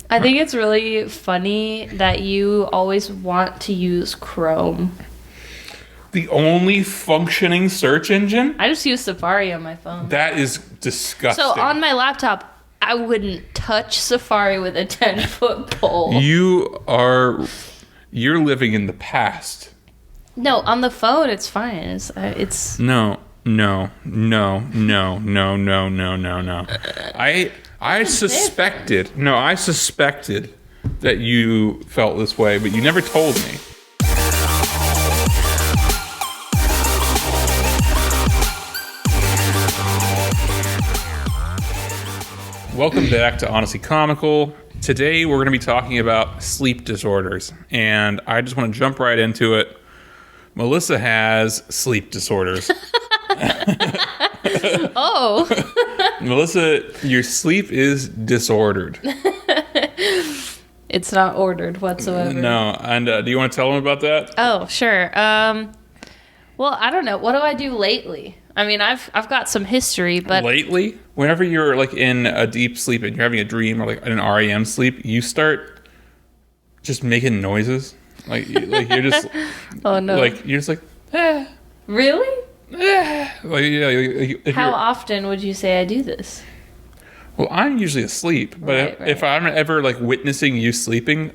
I think it's really funny that you always want to use Chrome. The only functioning search engine? I just use Safari on my phone. That is disgusting. So on my laptop, I wouldn't touch Safari with a 10-foot pole. You're living in the past. No, on the phone, it's fine. It's No. I suspected that you felt this way, but you never told me. Welcome back to Honestly Comical. Today we're going to be talking about sleep disorders, and I just want to jump right into it. Melissa has sleep disorders. Oh. Melissa, your sleep is disordered. It's not ordered whatsoever. No, and do you want to tell them about that? Oh, sure. Well, I don't know. What do I do lately? I mean, I've got some history, but Lately, whenever you're like in a deep sleep and you're having a dream or like an REM sleep, you start just making noises. Like you're just oh no. like you're just like Really? like yeah. If How you're- often would you say I do this? Well, I'm usually asleep, but Right. if I'm ever like witnessing you sleeping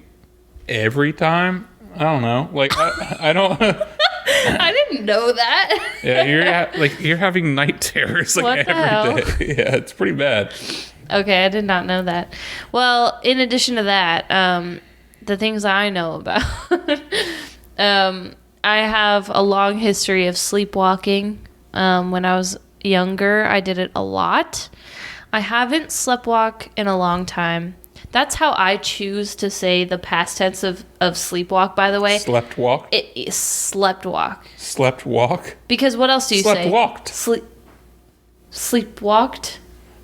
every time, I don't know. Like I don't. I didn't know that. Yeah, you're having night terrors like What the hell? every day. Yeah, it's pretty bad. Okay, I did not know that. Well, in addition to that, the things I know about, I have a long history of sleepwalking. When I was younger, I did it a lot. I haven't sleptwalked in a long time. That's how I choose to say the past tense of sleepwalk, by the way. Slept walk. It is sleptwalk. Slept walk. Because what else do you say? Slept walked. Sleepwalked?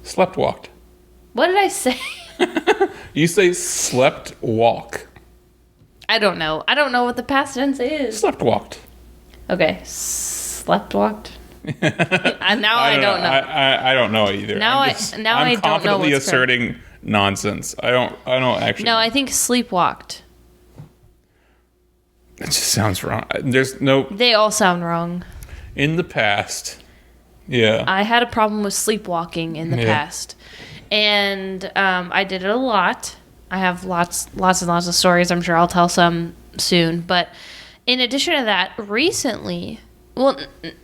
Slept walked. What did I say? You say slept walk. I don't know. I don't know what the past tense is. Slept walked. Okay. Sleptwalked? Now I don't know. I don't know either. Now I'm I don't know confidently what's correct. asserting nonsense. I don't actually. No, I think sleepwalked. It just sounds wrong. There's no They all sound wrong. in the past. Yeah. I had a problem with sleepwalking in the past. And I did it a lot. I have lots and lots of stories. I'm sure I'll tell some soon. But in addition to that, recently, well,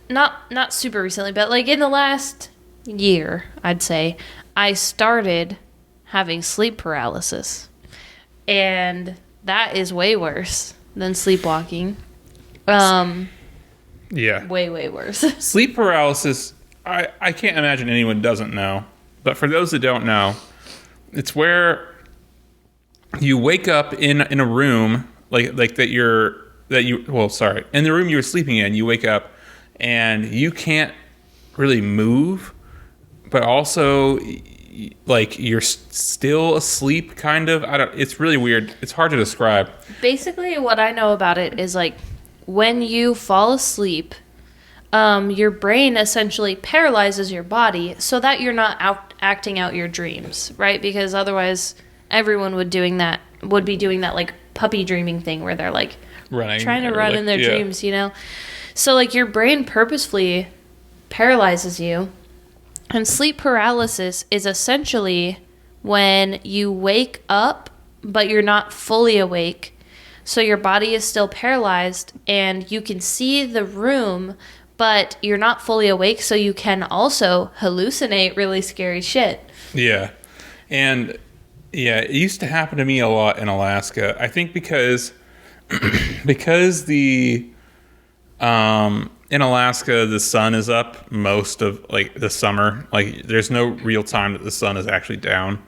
not super recently, but like in the last year, I'd say, I started having sleep paralysis. And that is way worse than sleepwalking. Yeah. Way worse. Sleep paralysis, I can't imagine anyone doesn't know. But for those that don't know, it's where you wake up in a room in the room you were sleeping in, you wake up and you can't really move, but also like you're still asleep kind of. It's really weird. It's hard to describe. Basically, what I know about it is like when you fall asleep, your brain essentially paralyzes your body so that you're not acting out your dreams, right? Because otherwise, everyone would be doing that like puppy dreaming thing where they're like Running, trying to run in their dreams, you know? So like your brain purposefully paralyzes you. And sleep paralysis is essentially when you wake up, but you're not fully awake. So your body is still paralyzed and you can see the room, but you're not fully awake. So you can also hallucinate really scary shit. Yeah. And yeah, it used to happen to me a lot in Alaska. I think because the in Alaska the sun is up most of like the summer. Like there's no real time that the sun is actually down.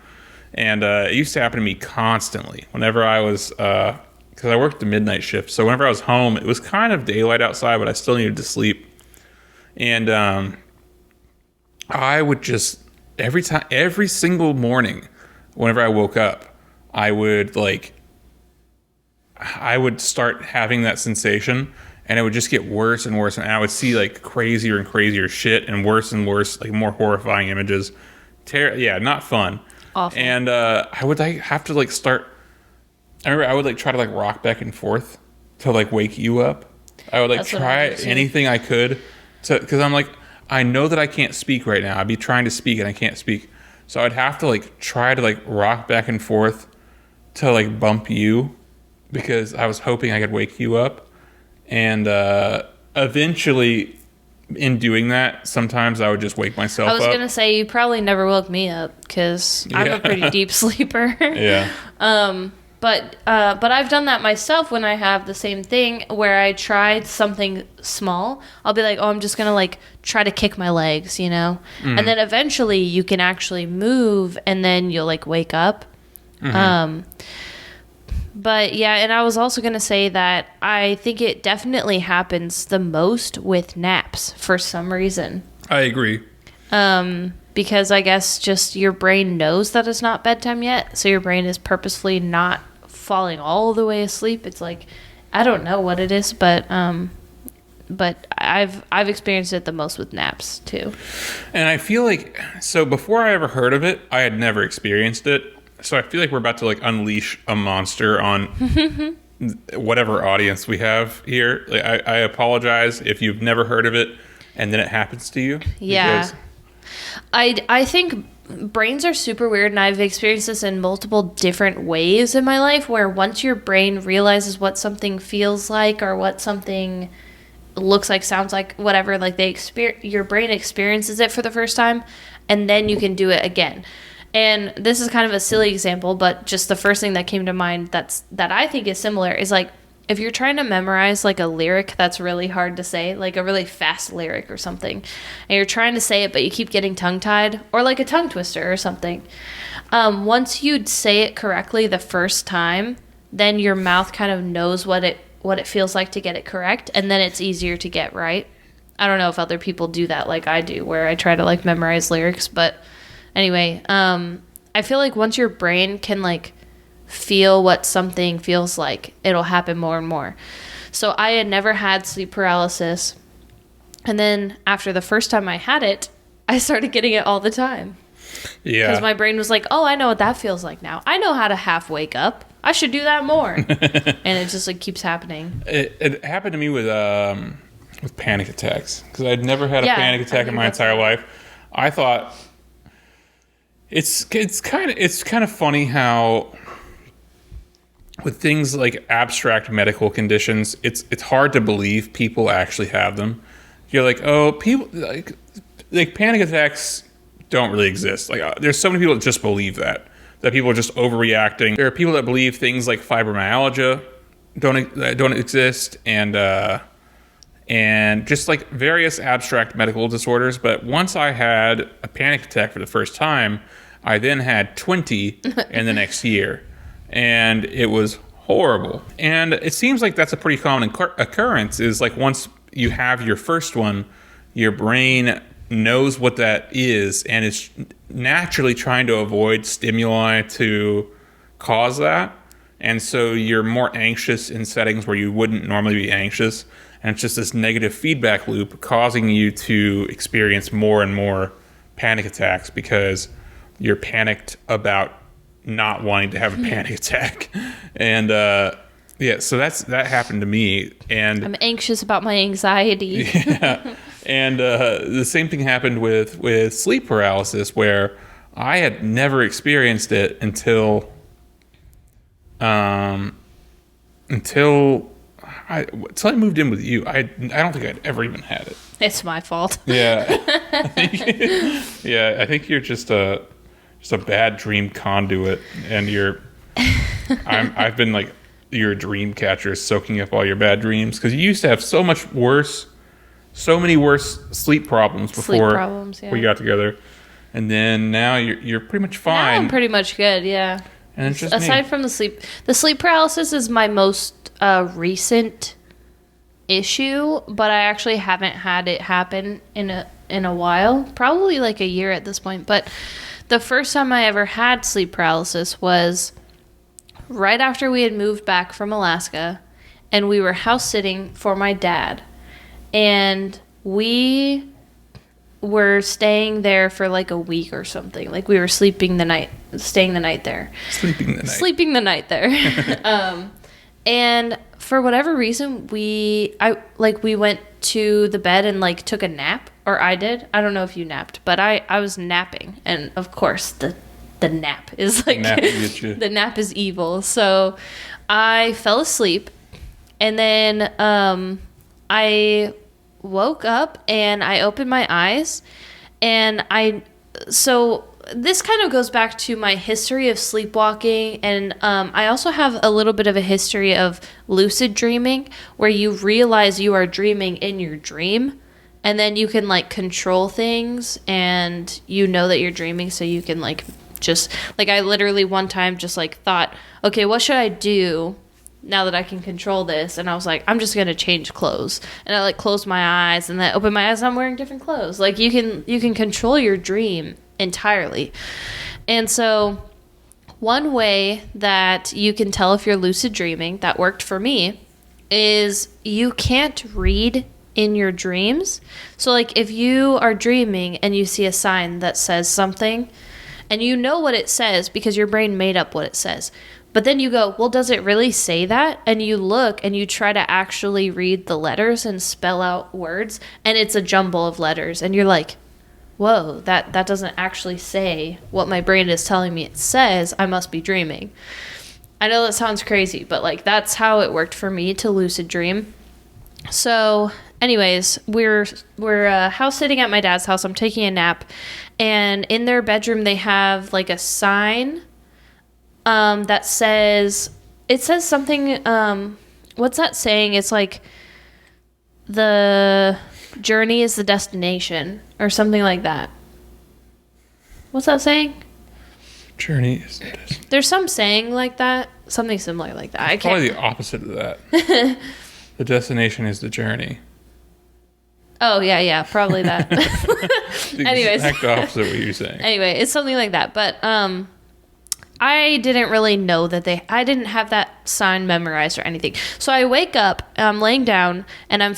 And it used to happen to me constantly whenever I was because I worked the midnight shift. So whenever I was home, it was kind of daylight outside, but I still needed to sleep. And I would just every single morning whenever I woke up, I would start having that sensation, and it would just get worse and worse, and I would see like crazier and crazier shit and worse, like more horrifying images. Not fun. Awful. And I would like have to like start. I remember I would like try to like rock back and forth to like wake you up. I would like try anything I could to, because I'm like, I know that I can't speak right now. I'd be trying to speak and I can't speak. So I'd have to like try to like rock back and forth to like bump you because I was hoping I could wake you up. And eventually in doing that, sometimes I would just wake myself up. I was going to say, you probably never woke me up because I'm a pretty deep sleeper. Yeah. But I've done that myself when I have the same thing where I tried something small. I'll be like, oh, I'm just going to like try to kick my legs, you know? Mm-hmm. And then eventually you can actually move and then you'll like wake up. Mm-hmm. But yeah, and I was also going to say that I think it definitely happens the most with naps for some reason. I agree. Because I guess just your brain knows that it's not bedtime yet, so your brain is purposefully not falling all the way asleep. It's like, I don't know what it is, but I've experienced it the most with naps too. And I feel like, so before I ever heard of it, I had never experienced it. So I feel like we're about to like unleash a monster on whatever audience we have here. Like, I apologize if you've never heard of it and then it happens to you. Yeah. I think brains are super weird, and I've experienced this in multiple different ways in my life, where once your brain realizes what something feels like or what something looks like, sounds like, whatever, like your brain experiences it for the first time, and then you can do it again. And this is kind of a silly example, but just the first thing that came to mind that I think is similar is like, if you're trying to memorize like a lyric that's really hard to say, like a really fast lyric or something, and you're trying to say it but you keep getting tongue-tied, or like a tongue twister or something, once you say it correctly the first time, then your mouth kind of knows what it feels like to get it correct, and then it's easier to get right. I don't know if other people do that like I do, where I try to like memorize lyrics, but anyway, I feel like once your brain can like feel what something feels like, it'll happen more and more. So I had never had sleep paralysis, and then after the first time I had it, I started getting it all the time. Yeah. Because my brain was like, oh, I know what that feels like now. I know how to half wake up. I should do that more. And it just like keeps happening. It happened to me with panic attacks, because I'd never had a panic attack in my entire life. I thought it's kind of funny how with things like abstract medical conditions, it's hard to believe people actually have them. You're like, oh, people like panic attacks don't really exist. Like, there's so many people that just believe that people are just overreacting. There are people that believe things like fibromyalgia don't exist, and just like various abstract medical disorders. But once I had a panic attack for the first time, I then had 20 in the next year. And it was horrible. And it seems like that's a pretty common occurrence, is like once you have your first one, your brain knows what that is and is naturally trying to avoid stimuli to cause that. And so you're more anxious in settings where you wouldn't normally be anxious. And it's just this negative feedback loop causing you to experience more and more panic attacks because you're panicked about not wanting to have a panic attack. And so that happened to me, and I'm anxious about my anxiety. Yeah. And the same thing happened with sleep paralysis, where I had never experienced it until I moved in with you. I don't think I'd ever even had it. It's my fault. Yeah. I think you're just a bad dream conduit, and I've been like your dream catcher, soaking up all your bad dreams, because you used to have so many worse sleep problems before we got together, and then now you're pretty much fine. Now I'm pretty much good, yeah. And it's just aside from the sleep paralysis is my most recent issue, but I actually haven't had it happen in a while, probably like a year at this point, but. The first time I ever had sleep paralysis was right after we had moved back from Alaska, and we were house sitting for my dad. And we were staying there for like a week or something. Like we were staying the night there. Sleeping the night there. And for whatever reason, we went to the bed and like took a nap, or I did. I don't know if you napped, but I was napping, and of course the nap is like the nap is evil. So I fell asleep, and then I woke up and I opened my eyes, and so this kind of goes back to my history of sleepwalking, and I also have a little bit of a history of lucid dreaming, where you realize you are dreaming in your dream, and then you can like control things, and you know that you're dreaming, so you can like just like, I literally one time just like thought, okay, what should I do now that I can control this? And I was like, I'm just gonna change clothes, and I like closed my eyes, and then opened my eyes and I'm wearing different clothes. Like you can control your dream entirely. And so one way that you can tell if you're lucid dreaming, that worked for me, is you can't read in your dreams. So like if you are dreaming and you see a sign that says something, and you know what it says because your brain made up what it says, but then you go, well, does it really say that? And you look and you try to actually read the letters and spell out words, and it's a jumble of letters, and you're like, whoa, that doesn't actually say what my brain is telling me it says. I must be dreaming. I know that sounds crazy, but like that's how it worked for me to lucid dream. So anyways, we're house sitting at my dad's house. I'm taking a nap, and in their bedroom they have like a sign that says something, what's that saying? It's like the journey is the destination, or something like that. What's that saying? Journey is the destination. There's some saying like that, something similar like that. It's probably the opposite of that. The destination is the journey. Oh yeah, probably that. The Anyways, exact opposite of what you're saying. Anyway, it's something like that, but I didn't really know that I didn't have that sign memorized or anything. So I wake up, I'm laying down, and I'm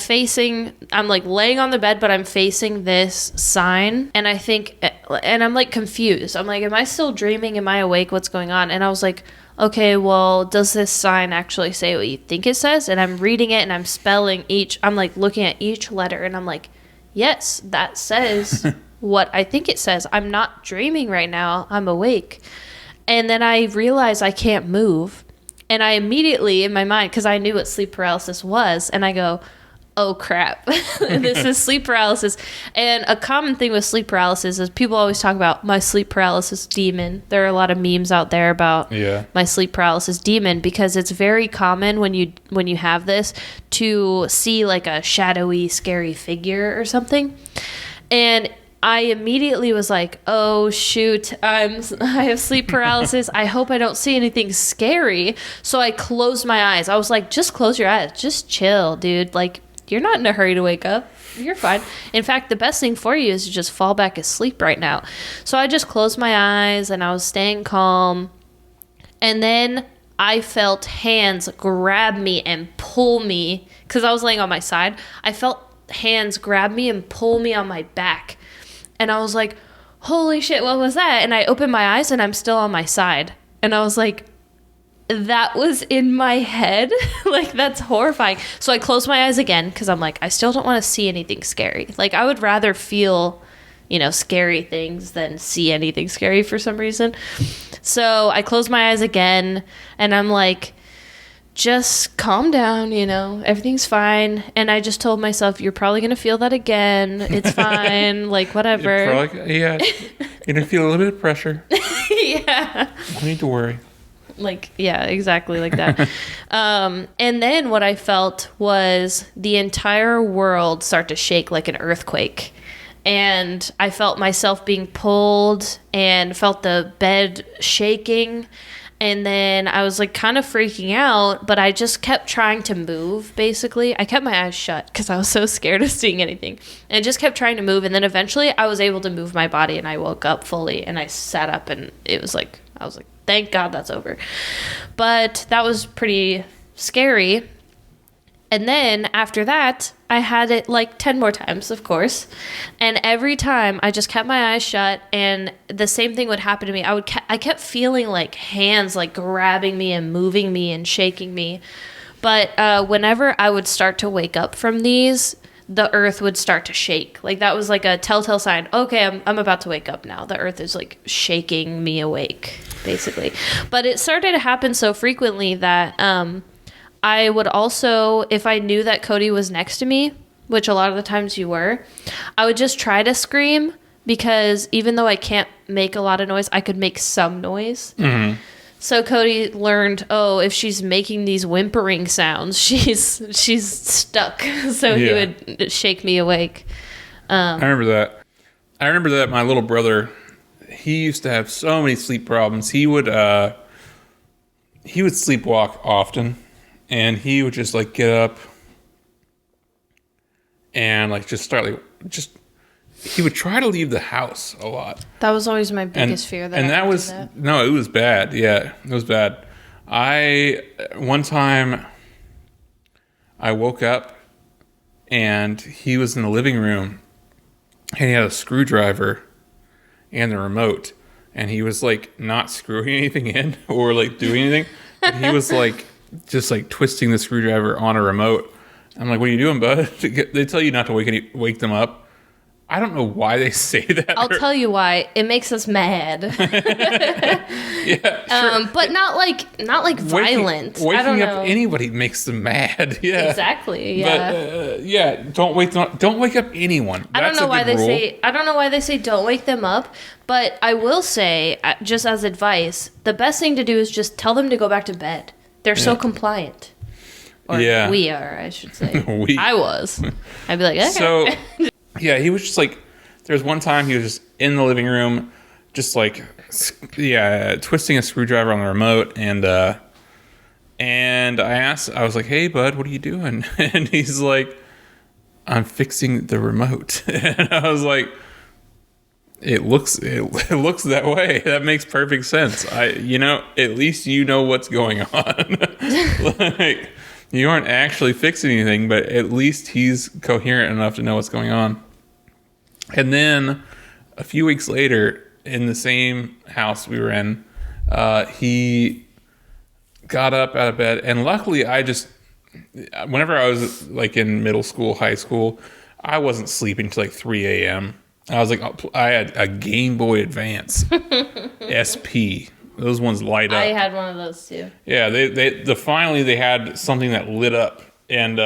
like laying on the bed, but I'm facing this sign, and and I'm like confused. I'm like, am I still dreaming? Am I awake? What's going on? And I was like, okay, well, does this sign actually say what you think it says? And I'm reading it, and I'm like looking at each letter, and I'm like, yes, that says what I think it says. I'm not dreaming right now. I'm awake. And then I realize I can't move. And I immediately, in my mind, because I knew what sleep paralysis was, and I go, oh crap, this is sleep paralysis. And a common thing with sleep paralysis is people always talk about my sleep paralysis demon. There are a lot of memes out there about my sleep paralysis demon, because it's very common when you have this to see like a shadowy, scary figure or something. And I immediately was like, oh shoot, I have sleep paralysis. I hope I don't see anything scary. So I closed my eyes. I was like, just close your eyes. Just chill, dude. Like, you're not in a hurry to wake up. You're fine. In fact, the best thing for you is to just fall back asleep right now. So I just closed my eyes and I was staying calm. And then I felt hands grab me and pull me, because I was laying on my side. I felt hands grab me and pull me on my back. And I was like, holy shit, what was that? And I opened my eyes and I'm still on my side. And I was like, that was in my head? Like, that's horrifying. So I closed my eyes again, because I'm like, I still don't want to see anything scary. Like, I would rather feel, scary things than see anything scary for some reason. So I closed my eyes again, and I'm like, just calm down, everything's fine. And I just told myself, you're probably going to feel that again. It's fine. Like, whatever. You're going to feel a little bit of pressure. Yeah. No need to worry. Like, yeah, exactly like that. And then what I felt was the entire world start to shake like an earthquake. And I felt myself being pulled and felt the bed shaking. And then I was like kind of freaking out, but I just kept trying to move, basically. I kept my eyes shut because I was so scared of seeing anything. And I just kept trying to move. And then eventually I was able to move my body, and I woke up fully, and I sat up, and I was like, thank God that's over. But that was pretty scary. And then after that, I had it like 10 more times, of course. And every time I just kept my eyes shut and the same thing would happen to me. I kept feeling like hands like grabbing me and moving me and shaking me. But whenever I would start to wake up from these, the earth would start to shake. Like that was like a telltale sign. Okay, I'm about to wake up now. The earth is like shaking me awake, basically. But it started to happen so frequently that I would also, if I knew that Cody was next to me, which a lot of the times you were, I would just try to scream because even though I can't make a lot of noise, I could make some noise. Mm-hmm. So Cody learned, if she's making these whimpering sounds, she's stuck. So he would shake me awake. I remember that. I remember that my little brother, he used to have so many sleep problems. He would sleepwalk often, and he would just like get up and like just start like he would try to leave the house a lot. That was always my biggest fear. It was bad. Yeah, it was bad. One time I woke up and he was in the living room and he had a screwdriver and the remote and he was like not screwing anything in or like doing anything. But he was like just like twisting the screwdriver on a remote. I'm like, what are you doing, bud? They tell you not to wake them up. I don't know why they say that. I'll tell you why. It makes us mad. Yeah, sure. But not like violent. Waking up anybody makes them mad. Yeah, exactly. Yeah, but don't wake up anyone. I don't know why they say don't wake them up. But I will say, just as advice, the best thing to do is just tell them to go back to bed. They're so compliant. Or we are, I should say. I was. I'd be like, okay. So. Yeah, he was just like, there's one time he was just in the living room, just like, twisting a screwdriver on the remote. And I was like, hey, bud, what are you doing? And he's like, I'm fixing the remote. And I was like, it looks that way. That makes perfect sense. At least you know what's going on. Like, you aren't actually fixing anything, but at least he's coherent enough to know what's going on. And then a few weeks later, in the same house we were in, he got up out of bed. And luckily, whenever I was like in middle school, high school, I wasn't sleeping till like 3 a.m. I had a Game Boy Advance SP. Those ones light up. I had one of those too. Yeah, finally they had something that lit up, and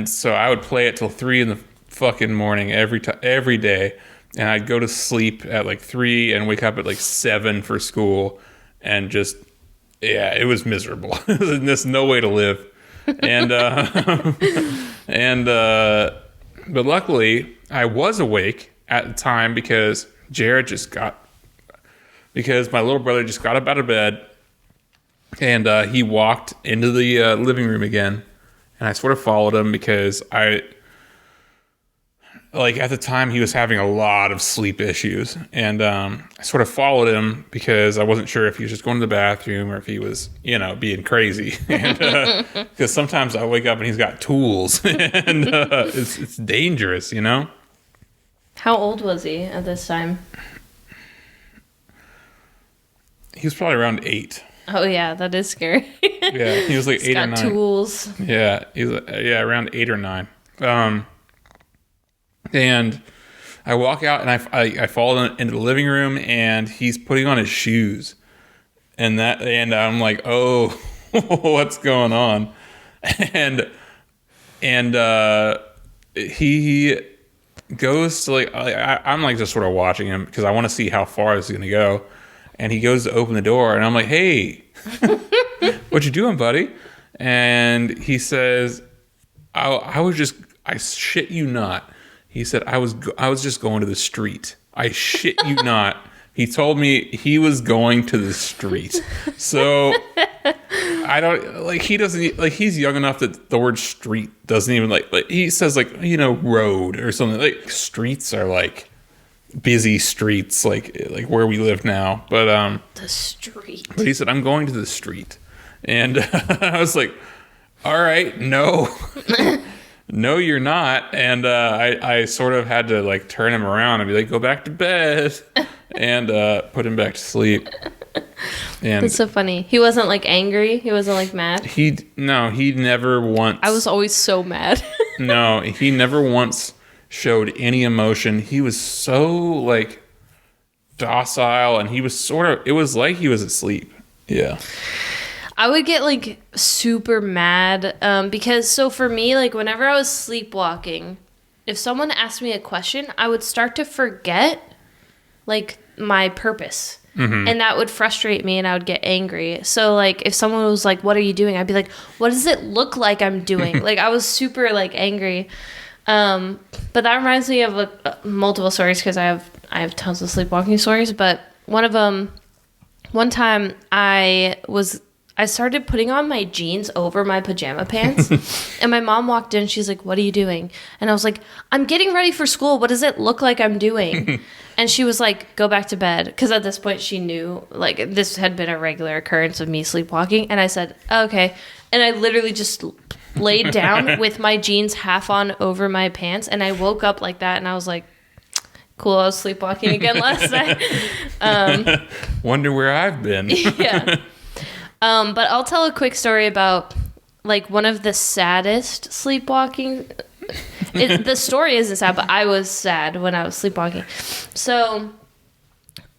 so I would play it till 3 in the fucking morning every day, and I'd go to sleep at like 3 and wake up at like 7 for school, and just it was miserable. There's no way to live, and but luckily I was awake at the time because my little brother just got up out of bed and he walked into the living room again, and I sort of followed him because at the time he was having a lot of sleep issues, and I sort of followed him because I wasn't sure if he was just going to the bathroom or if he was, being crazy. And because sometimes I wake up and he's got tools, and it's dangerous, How old was he at this time? He was probably around 8. Oh yeah, that is scary. Yeah, he was like 8 or 9. Tools. Yeah, he was around 8 or 9. And I walk out and I fall into the living room and he's putting on his shoes, and I'm like, oh, what's going on? And he goes to I'm like just sort of watching him because I want to see how far this is gonna go. And he goes to open the door, and I'm like, hey, what you doing, buddy? And he says, I shit you not. He said, I was just going to the street. I shit you not. He told me he was going to the street. So I don't he doesn't he's young enough that the word street doesn't even like he says road or something. Like streets are like busy streets like where we live now, but the street. But he said, I'm going to the street, and I was like, all right, no. No, you're not. And I sort of had to like turn him around and be like, go back to bed, and put him back to sleep. And that's so funny. He wasn't like angry. He wasn't like mad. He never once. I was always so mad. No, he never once showed any emotion. He was so like docile, and he was it was like he was asleep. Yeah. I would get like super mad because so for me, like whenever I was sleepwalking, if someone asked me a question, I would start to forget like my purpose. Mm-hmm. And that would frustrate me and I would get angry. So like if someone was like, what are you doing? I'd be like, what does it look like I'm doing? Like I was super like angry. But that reminds me of multiple stories because I have tons of sleepwalking stories. But one of them, one time I started putting on my jeans over my pajama pants. And my mom walked in. She's like, what are you doing? And I was like, I'm getting ready for school. What does it look like I'm doing? And she was like, go back to bed. Because at this point, she knew, like, this had been a regular occurrence of me sleepwalking. And I said, okay. And I literally just laid down with my jeans half on over my pants. And I woke up like that. And I was like, cool, I was sleepwalking again last night. Wonder where I've been. Yeah. But I'll tell a quick story about, like, one of the saddest sleepwalking. The story isn't sad, but I was sad when I was sleepwalking. So,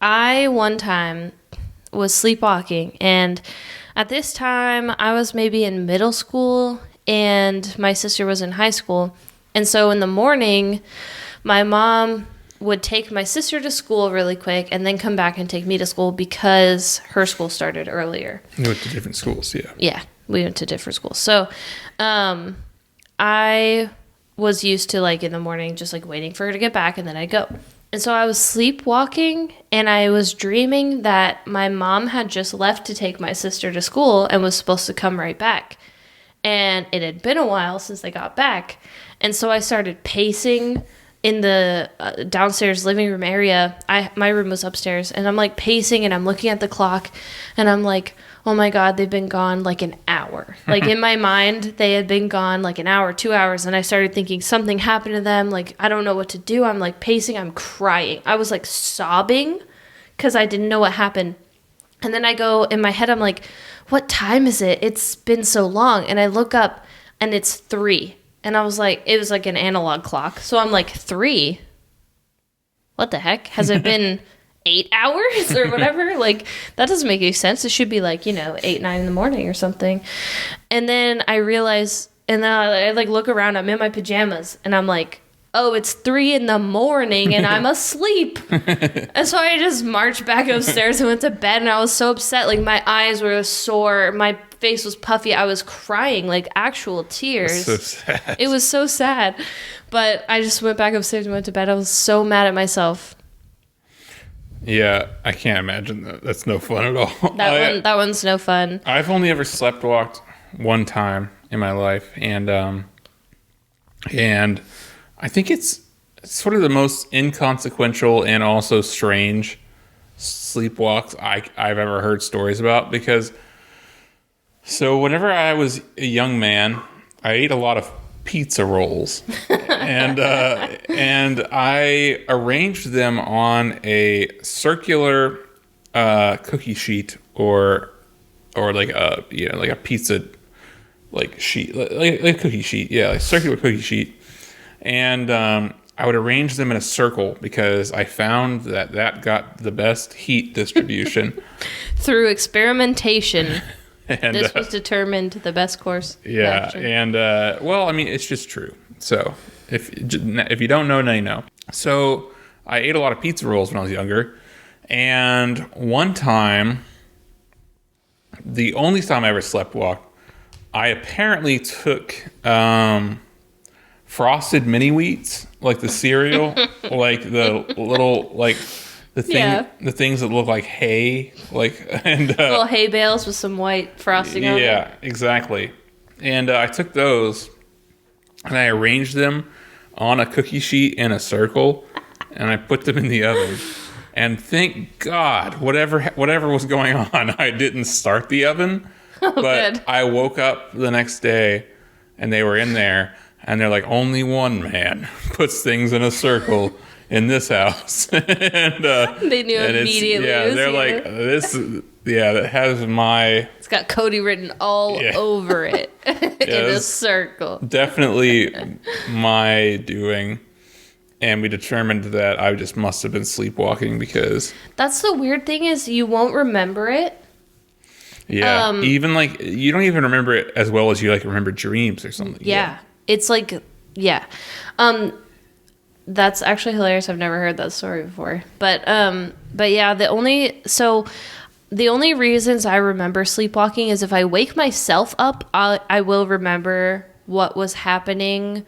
I one time was sleepwalking, and at this time, I was maybe in middle school, and my sister was in high school. And so, in the morning, my mom would take my sister to school really quick and then come back and take me to school because her school started earlier. You went to different schools, yeah. Yeah, we went to different schools. So I was used to, like, in the morning just, like, waiting for her to get back and then I'd go. And so I was sleepwalking and I was dreaming that my mom had just left to take my sister to school and was supposed to come right back. And it had been a while since they got back. And so I started pacing in the downstairs living room area. My room was upstairs, and I'm like pacing and I'm looking at the clock and I'm like, oh my God, they've been gone like an hour. Like in my mind, they had been gone like an hour, 2 hours. And I started thinking something happened to them. Like, I don't know what to do. I'm like pacing, I'm crying. I was like sobbing because I didn't know what happened. And then I go in my head, I'm like, what time is it? It's been so long. And I look up and it's 3. And I was like, it was like an analog clock. So I'm like, 3? What the heck? Has it been 8 hours or whatever? Like, that doesn't make any sense. It should be like, 8, 9 in the morning or something. And then I realize, and then I like look around, I'm in my pajamas and I'm like, oh, it's 3 in the morning and I'm asleep. And so I just marched back upstairs and went to bed and I was so upset. Like, my eyes were sore. My face was puffy. I was crying, like actual tears. So sad. It was so sad. But I just went back upstairs and went to bed. I was so mad at myself. Yeah, I can't imagine that. That's no fun at all. That one's no fun. I've only ever sleptwalked one time in my life, and I think it's sort of the most inconsequential and also strange sleepwalks I've ever heard stories about, because so whenever I was a young man, I ate a lot of pizza rolls and I arranged them on a circular cookie sheet or like a like a pizza like sheet, like a cookie sheet, like circular cookie sheet. And I would arrange them in a circle because I found that got the best heat distribution. Through experimentation, and, this was determined the best course. Yeah, and well, I mean, it's just true. So if you don't know, now you know. So I ate a lot of pizza rolls when I was younger, and one time, the only time I ever sleptwalked, I apparently took Frosted Mini Wheats, like the cereal, like the little, like the things that look like hay, like, and little hay bales with some white frosting on them. Yeah, exactly. And I took those and I arranged them on a cookie sheet in a circle, and I put them in the oven. And thank God, whatever was going on, I didn't start the oven. But I woke up the next day and they were in there and they're like, only one man puts things in a circle in this house. And they knew immediately. Yeah, they're like, that has it's got Cody written all over it in a circle. Definitely my doing. And we determined that I just must have been sleepwalking because... That's the weird thing is you won't remember it. Yeah. Even like, you don't even remember it as well as you like remember dreams or something. Yeah. It's like, yeah. That's actually hilarious. I've never heard that story before. But yeah, the only reasons I remember sleepwalking is if I wake myself up, I will remember what was happening.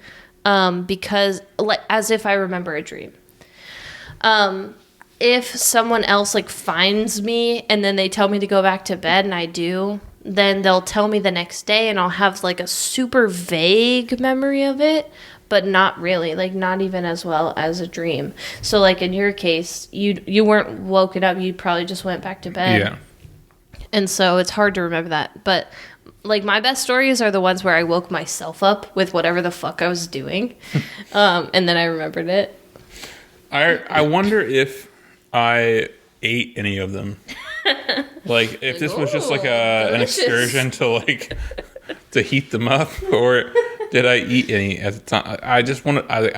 Because like as if I remember a dream. If someone else like finds me and then they tell me to go back to bed and I do, then they'll tell me the next day and I'll have like a super vague memory of it, but not really, like not even as well as a dream. So like in your case, you weren't woken up, you probably just went back to bed. Yeah. And so it's hard to remember that, but like my best stories are the ones where I woke myself up with whatever the fuck I was doing, and then I remembered it. I wonder if I ate any of them. Like if this was just like an excursion to heat them up, or did I eat any at the time? I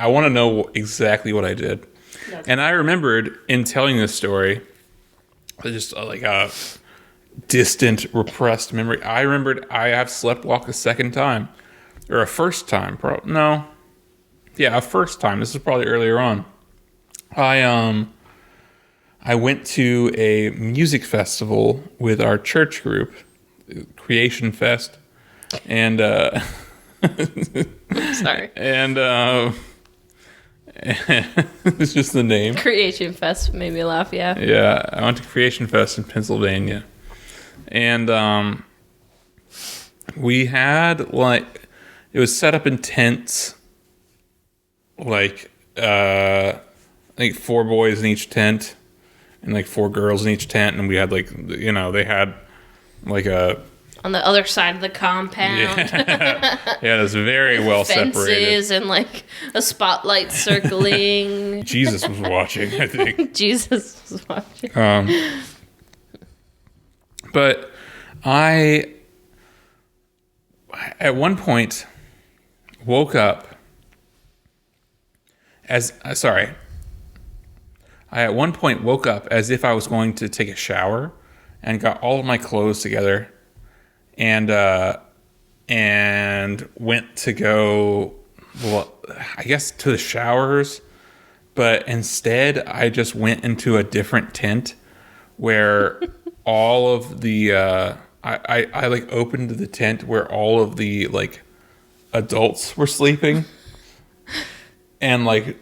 want to know exactly what I did. And I remembered in telling this story, just like a distant repressed memory. I remembered I have sleptwalked a second time, or a first time. A first time. This is probably earlier on. I went to a music festival with our church group, Creation Fest, and sorry, and it's just the name. Creation Fest made me laugh. Yeah, I went to Creation Fest in Pennsylvania. And we had like it was set up in tents, like I think 4 boys in each tent and like 4 girls in each tent, and we had like they had like a on the other side of the compound. Yeah, it was very well Fences separated. Fences and like a spotlight circling. Jesus was watching, I think. Jesus was watching. But I, at one point, woke up as if I was going to take a shower, and got all of my clothes together, and went to go, well, I guess to the showers, but instead I just went into a different tent where all of the I like opened the tent where all of the like adults were sleeping, and like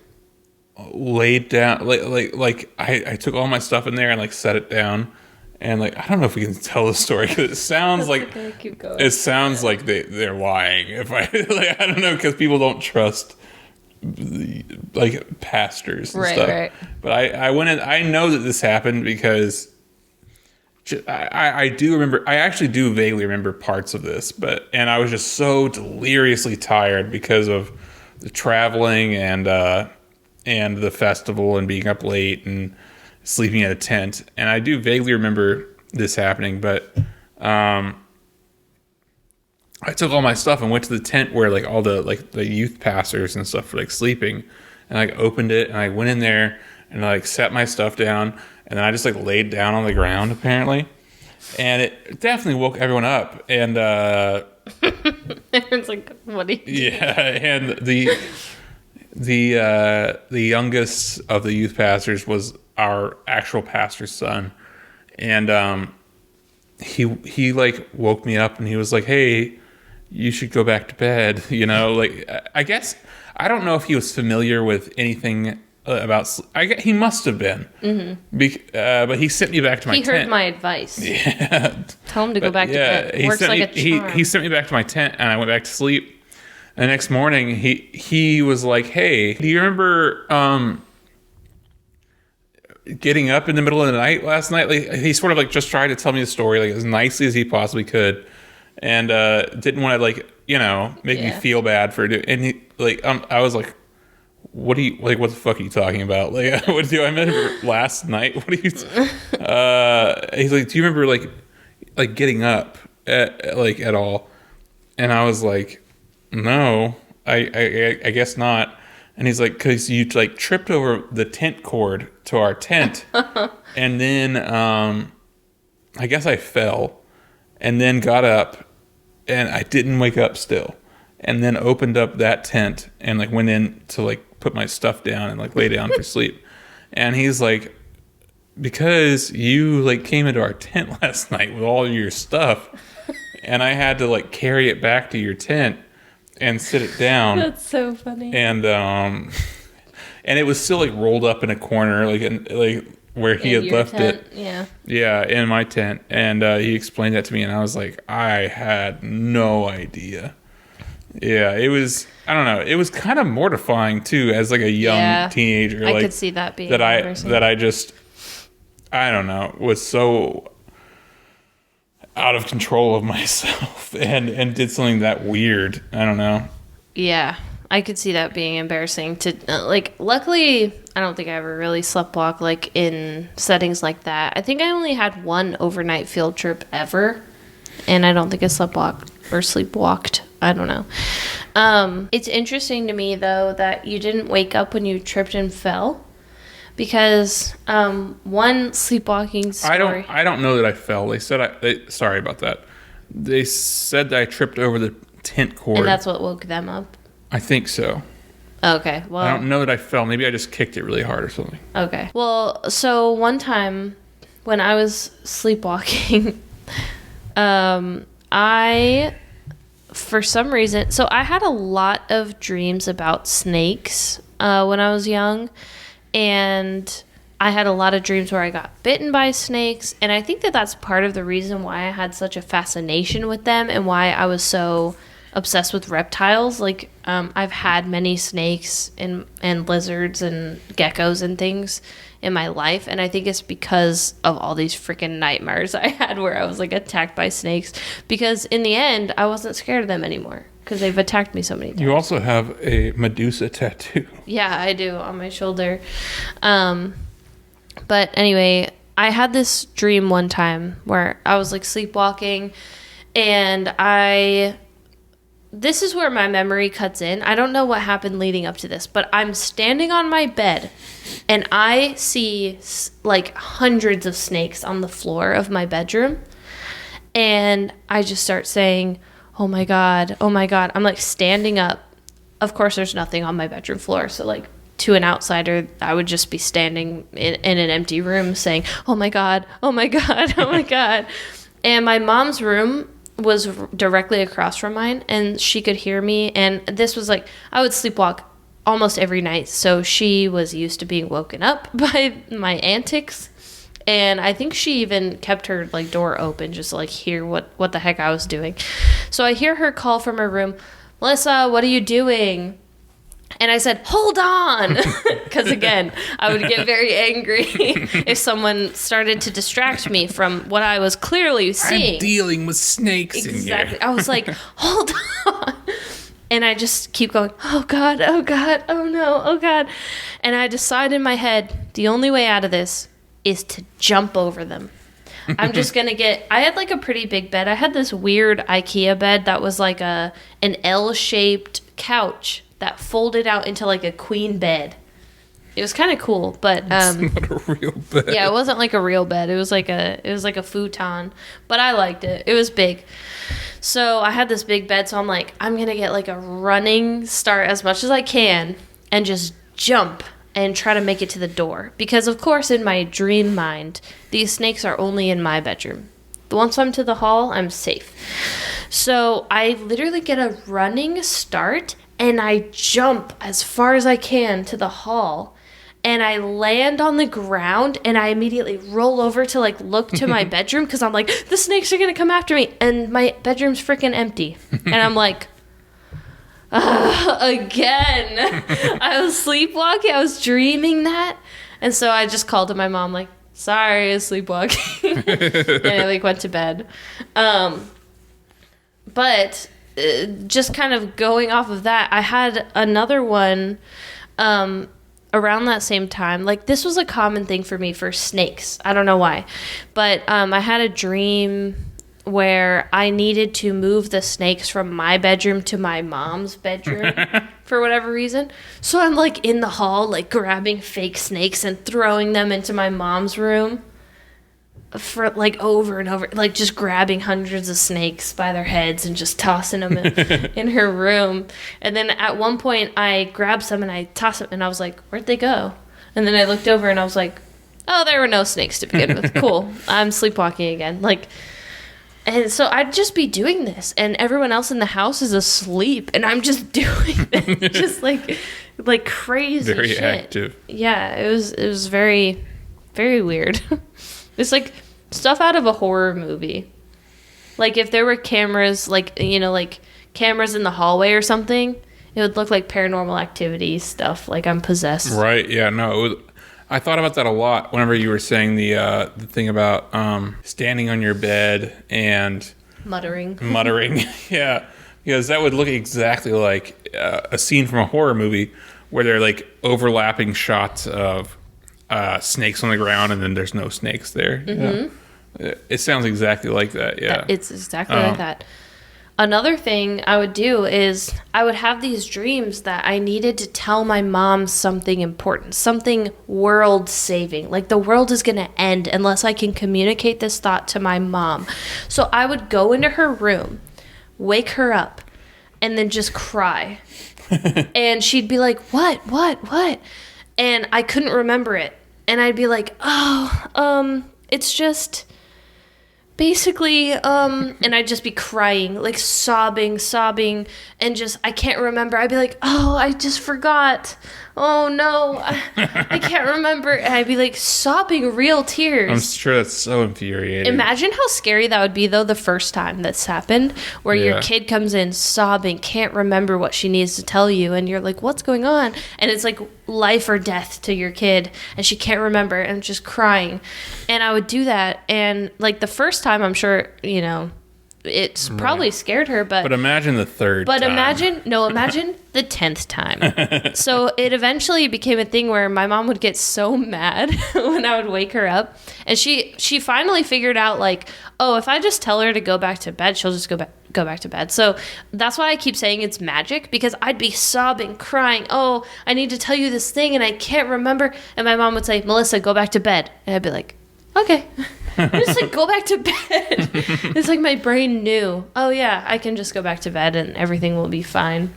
laid down like I took all my stuff in there and like set it down, and like I don't know if we can tell the story because it sounds like okay, keep going. It sounds like they're lying if I like I don't know, because people don't trust like pastors and stuff. Right. But I went in, I know that this happened because I do remember, I actually do vaguely remember parts of this, and I was just so deliriously tired because of the traveling and the festival and being up late and sleeping at a tent. And I do vaguely remember this happening, but I took all my stuff and went to the tent where like all the like the youth pastors and stuff were like sleeping, and I opened it and I went in there and I like set my stuff down, and then I just like laid down on the ground apparently, and it definitely woke everyone up. And everyone's like, "What are you doing?" Yeah, and the youngest of the youth pastors was our actual pastor's son, and he like woke me up and he was like, "Hey, you should go back to bed." Like I guess I don't know if he was familiar with anything about. He must have been, but he sent me back to my tent. He heard my advice. Yeah, tell him to go back to bed. It works like a charm. He sent me back to my tent, and I went back to sleep. The next morning, he was like, "Hey, do you remember getting up in the middle of the night last night. Like, he sort of like just tried to tell me the story like as nicely as he possibly could, and didn't want to like make me feel bad for it. And he like I was like, what do you like? What the fuck are you talking about? Like, what do I remember last night? What do you? He's like, do you remember like getting up at all? And I was like, no, I guess not. And he's like, because you like tripped over the tent cord to our tent, and then I guess I fell, and then got up, and I didn't wake up still, and then opened up that tent and like went in to like put my stuff down and like lay down for sleep. And he's like, because you like came into our tent last night with all your stuff, and I had to like carry it back to your tent and sit it down. That's so funny. And it was still like rolled up in a corner, like where he had left tent? it. Yeah, in my tent. And he explained that to me, and I was like, I had no idea. Yeah, it was. I don't know. It was kind of mortifying too, as like a young teenager. I like, could see that being that I just, I don't know, was so out of control of myself and did something that weird. I don't know. Yeah, I could see that being embarrassing to like. Luckily, I don't think I ever really sleptwalk like in settings like that. I think I only had one overnight field trip ever, and I don't think I sleptwalked or sleepwalked. I don't know. It's interesting to me though that you didn't wake up when you tripped and fell, because one sleepwalking story. I don't know that I fell. They said sorry about that. They said that I tripped over the tent cord. And that's what woke them up? I think so. Okay, well. I don't know that I fell. Maybe I just kicked it really hard or something. Okay. Well, so one time when I was sleepwalking, for some reason, so I had a lot of dreams about snakes when I was young, and I had a lot of dreams where I got bitten by snakes, and I think that that's part of the reason why I had such a fascination with them and why I was so obsessed with reptiles. Like, I've had many snakes and lizards and geckos and things in my life, and I think it's because of all these freaking nightmares I had where I was like attacked by snakes, because in the end I wasn't scared of them anymore because they've attacked me so many times. You also have a Medusa tattoo. Yeah, I do, on my shoulder. But anyway, I had this dream one time where I was like sleepwalking, and this is where my memory cuts in. I don't know what happened leading up to this, but I'm standing on my bed and I see like hundreds of snakes on the floor of my bedroom. And I just start saying, oh my God, oh my God. I'm like standing up. Of course, there's nothing on my bedroom floor. So like to an outsider, I would just be standing in an empty room saying, oh my God, oh my God, oh my God. And my mom's room was directly across from mine, and she could hear me. And this was like, I would sleepwalk almost every night, so she was used to being woken up by my antics. And I think she even kept her like door open just to like hear what the heck I was doing. So I hear her call from her room, Melissa, what are you doing? And I said, hold on, because again, I would get very angry if someone started to distract me from what I was clearly seeing. I'm dealing with snakes exactly. in here. I was like, hold on. And I just keep going, oh God, oh God, oh no, oh God. And I decide in my head, the only way out of this is to jump over them. I'm just going to I had like a pretty big bed. I had this weird IKEA bed that was like an L-shaped couch that folded out into like a queen bed. It was kind of cool, but it's not a real bed. Yeah, it wasn't like a real bed. It was like a futon, but I liked it. It was big. So I had this big bed, so I'm like, I'm going to get like a running start as much as I can and just jump and try to make it to the door, because of course in my dream mind, these snakes are only in my bedroom. Once I'm to the hall, I'm safe. So I literally get a running start and I jump as far as I can to the hall, and I land on the ground, and I immediately roll over to like look to my bedroom because I'm like, the snakes are going to come after me, and my bedroom's freaking empty. And I'm like, again. I was sleepwalking. I was dreaming that, And so I just called to my mom, like, sorry, I was sleepwalking. And I, like, went to bed. But just kind of going off of that, I had another one around that same time. Like, this was a common thing for me for snakes. I don't know why. But I had a dream where I needed to move the snakes from my bedroom to my mom's bedroom for whatever reason. So I'm, like, in the hall, like, grabbing fake snakes and throwing them into my mom's room for, like, over and over, like, just grabbing hundreds of snakes by their heads and just tossing them in her room. And then at one point I grabbed some and I tossed them and I was like, where'd they go? And then I looked over and I was like, oh, there were no snakes to begin with. Cool. I'm sleepwalking again. Like, and so I'd just be doing this, and everyone else in the house is asleep, and I'm just doing this, just like crazy Very shit. active. Yeah, it was very, very weird. It's like stuff out of a horror movie. Like if there were cameras, like, you know, like cameras in the hallway or something, it would look like Paranormal Activity stuff. Like I'm possessed. Right? Yeah. No. I thought about that a lot whenever you were saying the thing about standing on your bed and Muttering. Yeah, because that would look exactly like a scene from a horror movie where they're like overlapping shots of snakes on the ground and then there's no snakes there. Mm-hmm. Yeah. It sounds exactly like that. Yeah, it's exactly like that. Another thing I would do is I would have these dreams that I needed to tell my mom something important, something world-saving. Like the world is going to end unless I can communicate this thought to my mom. So I would go into her room, wake her up, and then just cry. And she'd be like, what? And I couldn't remember it. And I'd be like, it's just... basically, and I'd just be crying, like sobbing, and just, I can't remember. I'd be like, oh, I just forgot. Oh no, I can't remember. And I'd be like sobbing real tears. I'm sure that's so infuriating. Imagine how scary that would be though the first time that's happened, where your kid comes in sobbing, can't remember what she needs to tell you, and you're like, what's going on? And it's like life or death to your kid, and she can't remember and just crying. And I would do that, and like the first time, I'm sure, you know, it's probably scared her, but imagine the third time. Imagine the 10th time. So it eventually became a thing where my mom would get so mad when I would wake her up, and she finally figured out, like, oh, if I just tell her to go back to bed, she'll just go back to bed. So that's why I keep saying it's magic, because I'd be sobbing, crying, oh, I need to tell you this thing and I can't remember, and my mom would say, Melissa, go back to bed, and I'd be like, okay. Just like go back to bed. It's like my brain knew, oh yeah, I can just go back to bed and everything will be fine.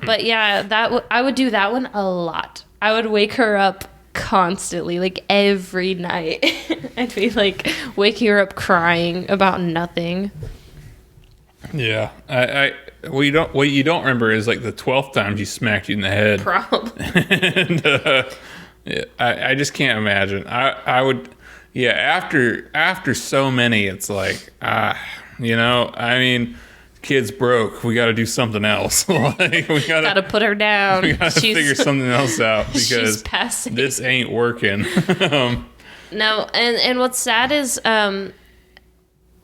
But yeah, I would do that one a lot. I would wake her up constantly, like every night. I'd be like waking her up crying about nothing. Yeah, what you don't remember is like the 12th time she smacked you in the head. Probably. And yeah, I just can't imagine. I would. Yeah, after so many, it's like, you know, I mean, kid's broke. We got to do something else. Like we got to put her down. We got to figure something else out because this ain't working. No, and what's sad is,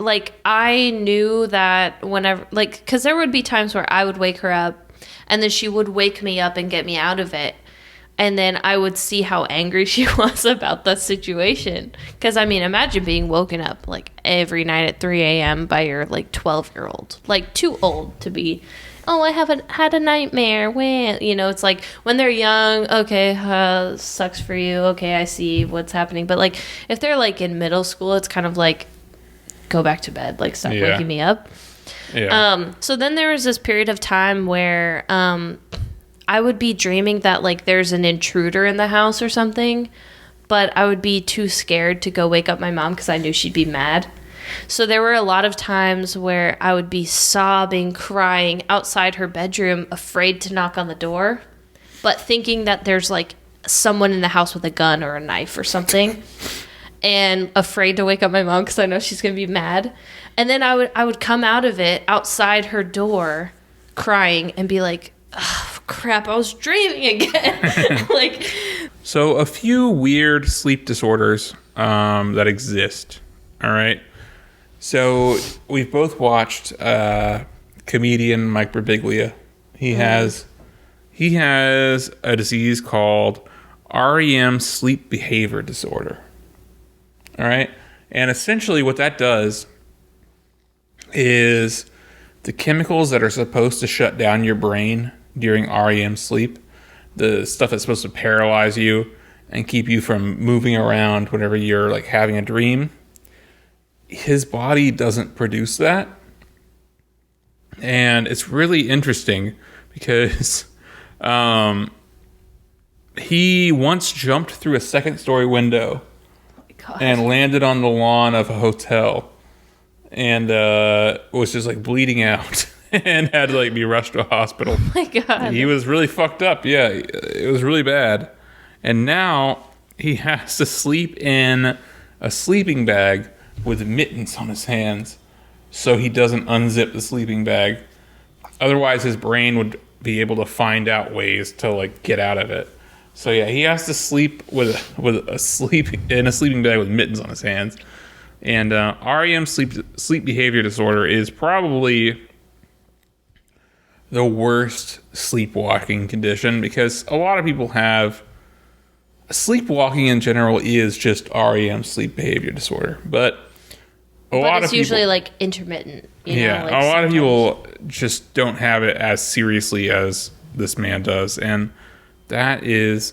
like I knew that whenever, like, because there would be times where I would wake her up, and then she would wake me up and get me out of it. And then I would see how angry she was about the situation. Because, I mean, imagine being woken up, like, every night at 3 a.m. by your, like, 12-year-old. Like, too old to be, oh, I haven't had a nightmare. When, you know, it's like, when they're young, okay, sucks for you. Okay, I see what's happening. But, like, if they're, like, in middle school, it's kind of like, go back to bed. Like, stop waking me up. Yeah. So then there was this period of time where... I would be dreaming that, like, there's an intruder in the house or something, but I would be too scared to go wake up my mom because I knew she'd be mad. So there were a lot of times where I would be sobbing, crying outside her bedroom, afraid to knock on the door, but thinking that there's, like, someone in the house with a gun or a knife or something, and afraid to wake up my mom because I know she's going to be mad. And then I would come out of it outside her door crying and be like, oh, crap, I was dreaming again. Like, So a few weird sleep disorders that exist. All right. So we've both watched comedian Mike Birbiglia. He has a disease called REM sleep behavior disorder. All right. And essentially what that does is the chemicals that are supposed to shut down your brain during REM sleep, the stuff that's supposed to paralyze you and keep you from moving around whenever you're like having a dream, his body doesn't produce that. And it's really interesting because he once jumped through a second-story window and landed on the lawn of a hotel and was just like bleeding out and had to like be rushed to a hospital. Oh my God. He was really fucked up. Yeah, it was really bad. And now he has to sleep in a sleeping bag with mittens on his hands so he doesn't unzip the sleeping bag. Otherwise, his brain would be able to find out ways to like get out of it. So yeah, he has to sleep in a sleeping bag with mittens on his hands. And REM sleep behavior disorder is probably the worst sleepwalking condition because a lot of people have sleepwalking in general is just REM sleep behavior disorder, but it's usually like intermittent. Like a lot of people just don't have it as seriously as this man does, and that is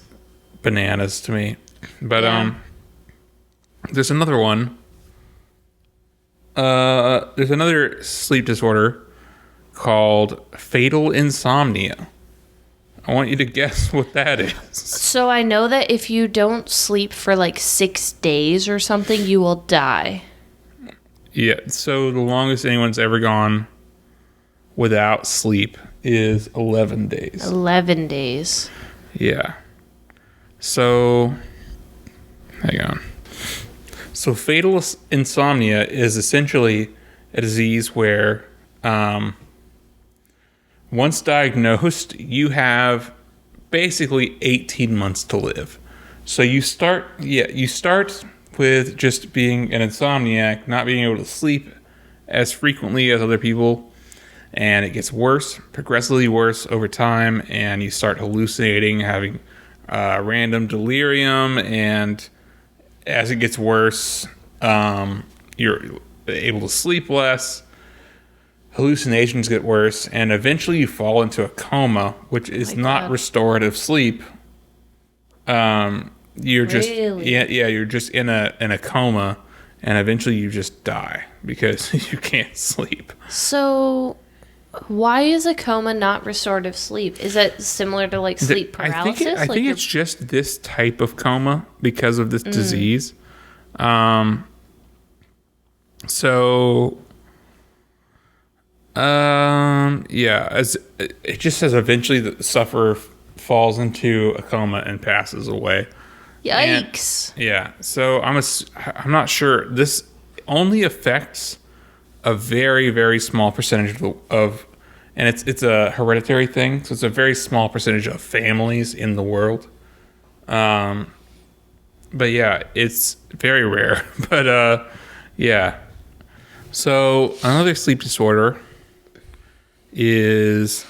bananas to me. But there's another one. There's another sleep disorder called fatal insomnia. I want you to guess what that is. So I know that if you don't sleep for like 6 days or something, you will die. Yeah, so the longest anyone's ever gone without sleep is 11 days. 11 days. Yeah. So, hang on. So fatal insomnia is essentially a disease where once diagnosed, you have basically 18 months to live. So you start with just being an insomniac, not being able to sleep as frequently as other people, and it gets worse, progressively worse over time, and you start hallucinating, having random delirium, and as it gets worse, you're able to sleep less, hallucinations get worse, and eventually you fall into a coma, which is not restorative sleep. You're just you're just in a coma, and eventually you just die because you can't sleep. So why is a coma not restorative sleep? Is that similar to like sleep paralysis? I think it's just this type of coma because of this disease. As it just says eventually the sufferer falls into a coma and passes away. Yikes. So I'm not sure. This only affects a very, very small percentage of and it's a hereditary thing, so it's a very small percentage of families in the world. But yeah, it's very rare. But so another sleep disorder is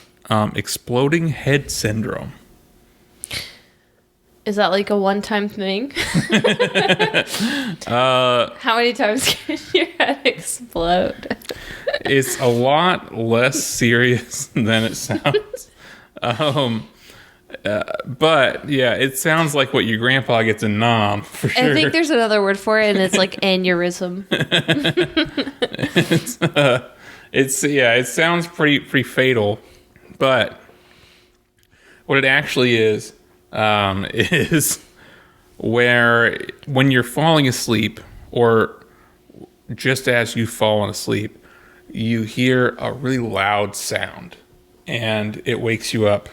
exploding head syndrome. Is that like a one-time thing? How many times can your head explode? It's a lot less serious than it sounds. But yeah, it sounds like what your grandpa gets in Nam for sure. I think there's another word for it, and it's like aneurysm. It sounds pretty fatal, but what it actually is where when you're falling asleep or just as you've fallen asleep, you hear a really loud sound and it wakes you up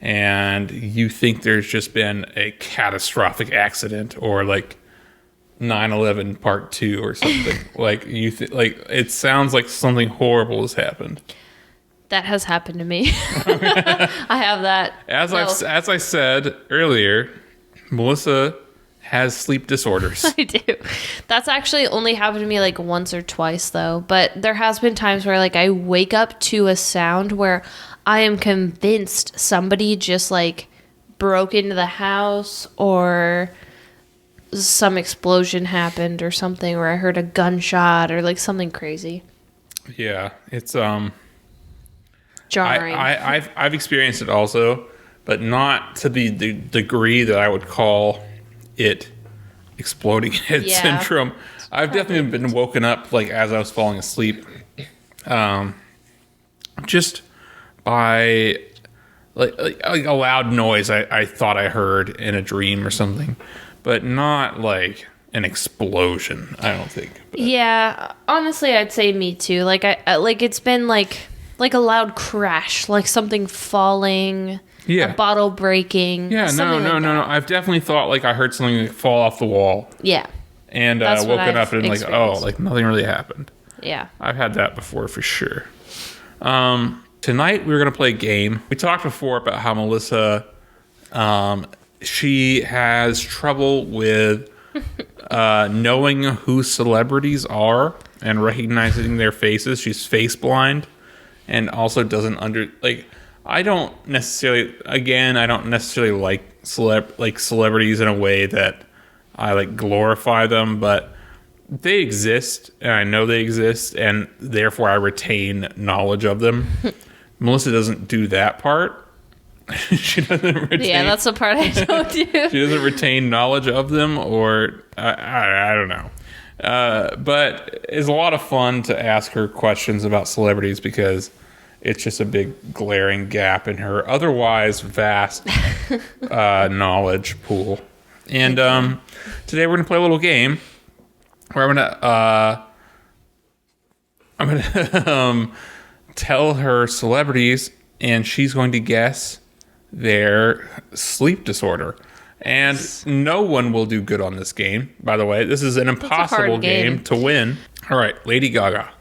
and you think there's just been a catastrophic accident or like 9/11 part 2 or something. Like it sounds like something horrible has happened. That has happened to me. I have that. As I said earlier, Melissa has sleep disorders. I do. That's actually only happened to me like once or twice though. But there has been times where like I wake up to a sound where I am convinced somebody just like broke into the house or some explosion happened or something, or I heard a gunshot or like something crazy. Yeah, it's jarring. I've experienced it also, but not to the degree that I would call it exploding head syndrome. I've definitely been woken up like as I was falling asleep, just by like a loud noise I thought I heard in a dream or something, but not like an explosion, I don't think. But. Yeah, honestly, I'd say me too. Like I like it's been like a loud crash, like something falling. Yeah. A bottle breaking. Yeah, no. I've definitely thought like I heard something like, fall off the wall. Yeah. And woken up and like, oh, like nothing really happened. Yeah. I've had that before for sure. Tonight we're going to play a game. We talked before about how Melissa, she has trouble with knowing who celebrities are and recognizing their faces. She's face blind and also doesn't I don't necessarily like celebrities in a way that I like glorify them, but they exist and I know they exist and therefore I retain knowledge of them. Melissa doesn't do that part. She doesn't retain. Yeah, that's the part I don't do. She doesn't retain knowledge of them, or I don't know. But it's a lot of fun to ask her questions about celebrities because it's just a big glaring gap in her otherwise vast knowledge pool. And today we're gonna play a little game where I'm gonna tell her celebrities, and she's going to guess their sleep disorder. And no one will do good on this game, by the way. This is an impossible game to win. All right, Lady Gaga.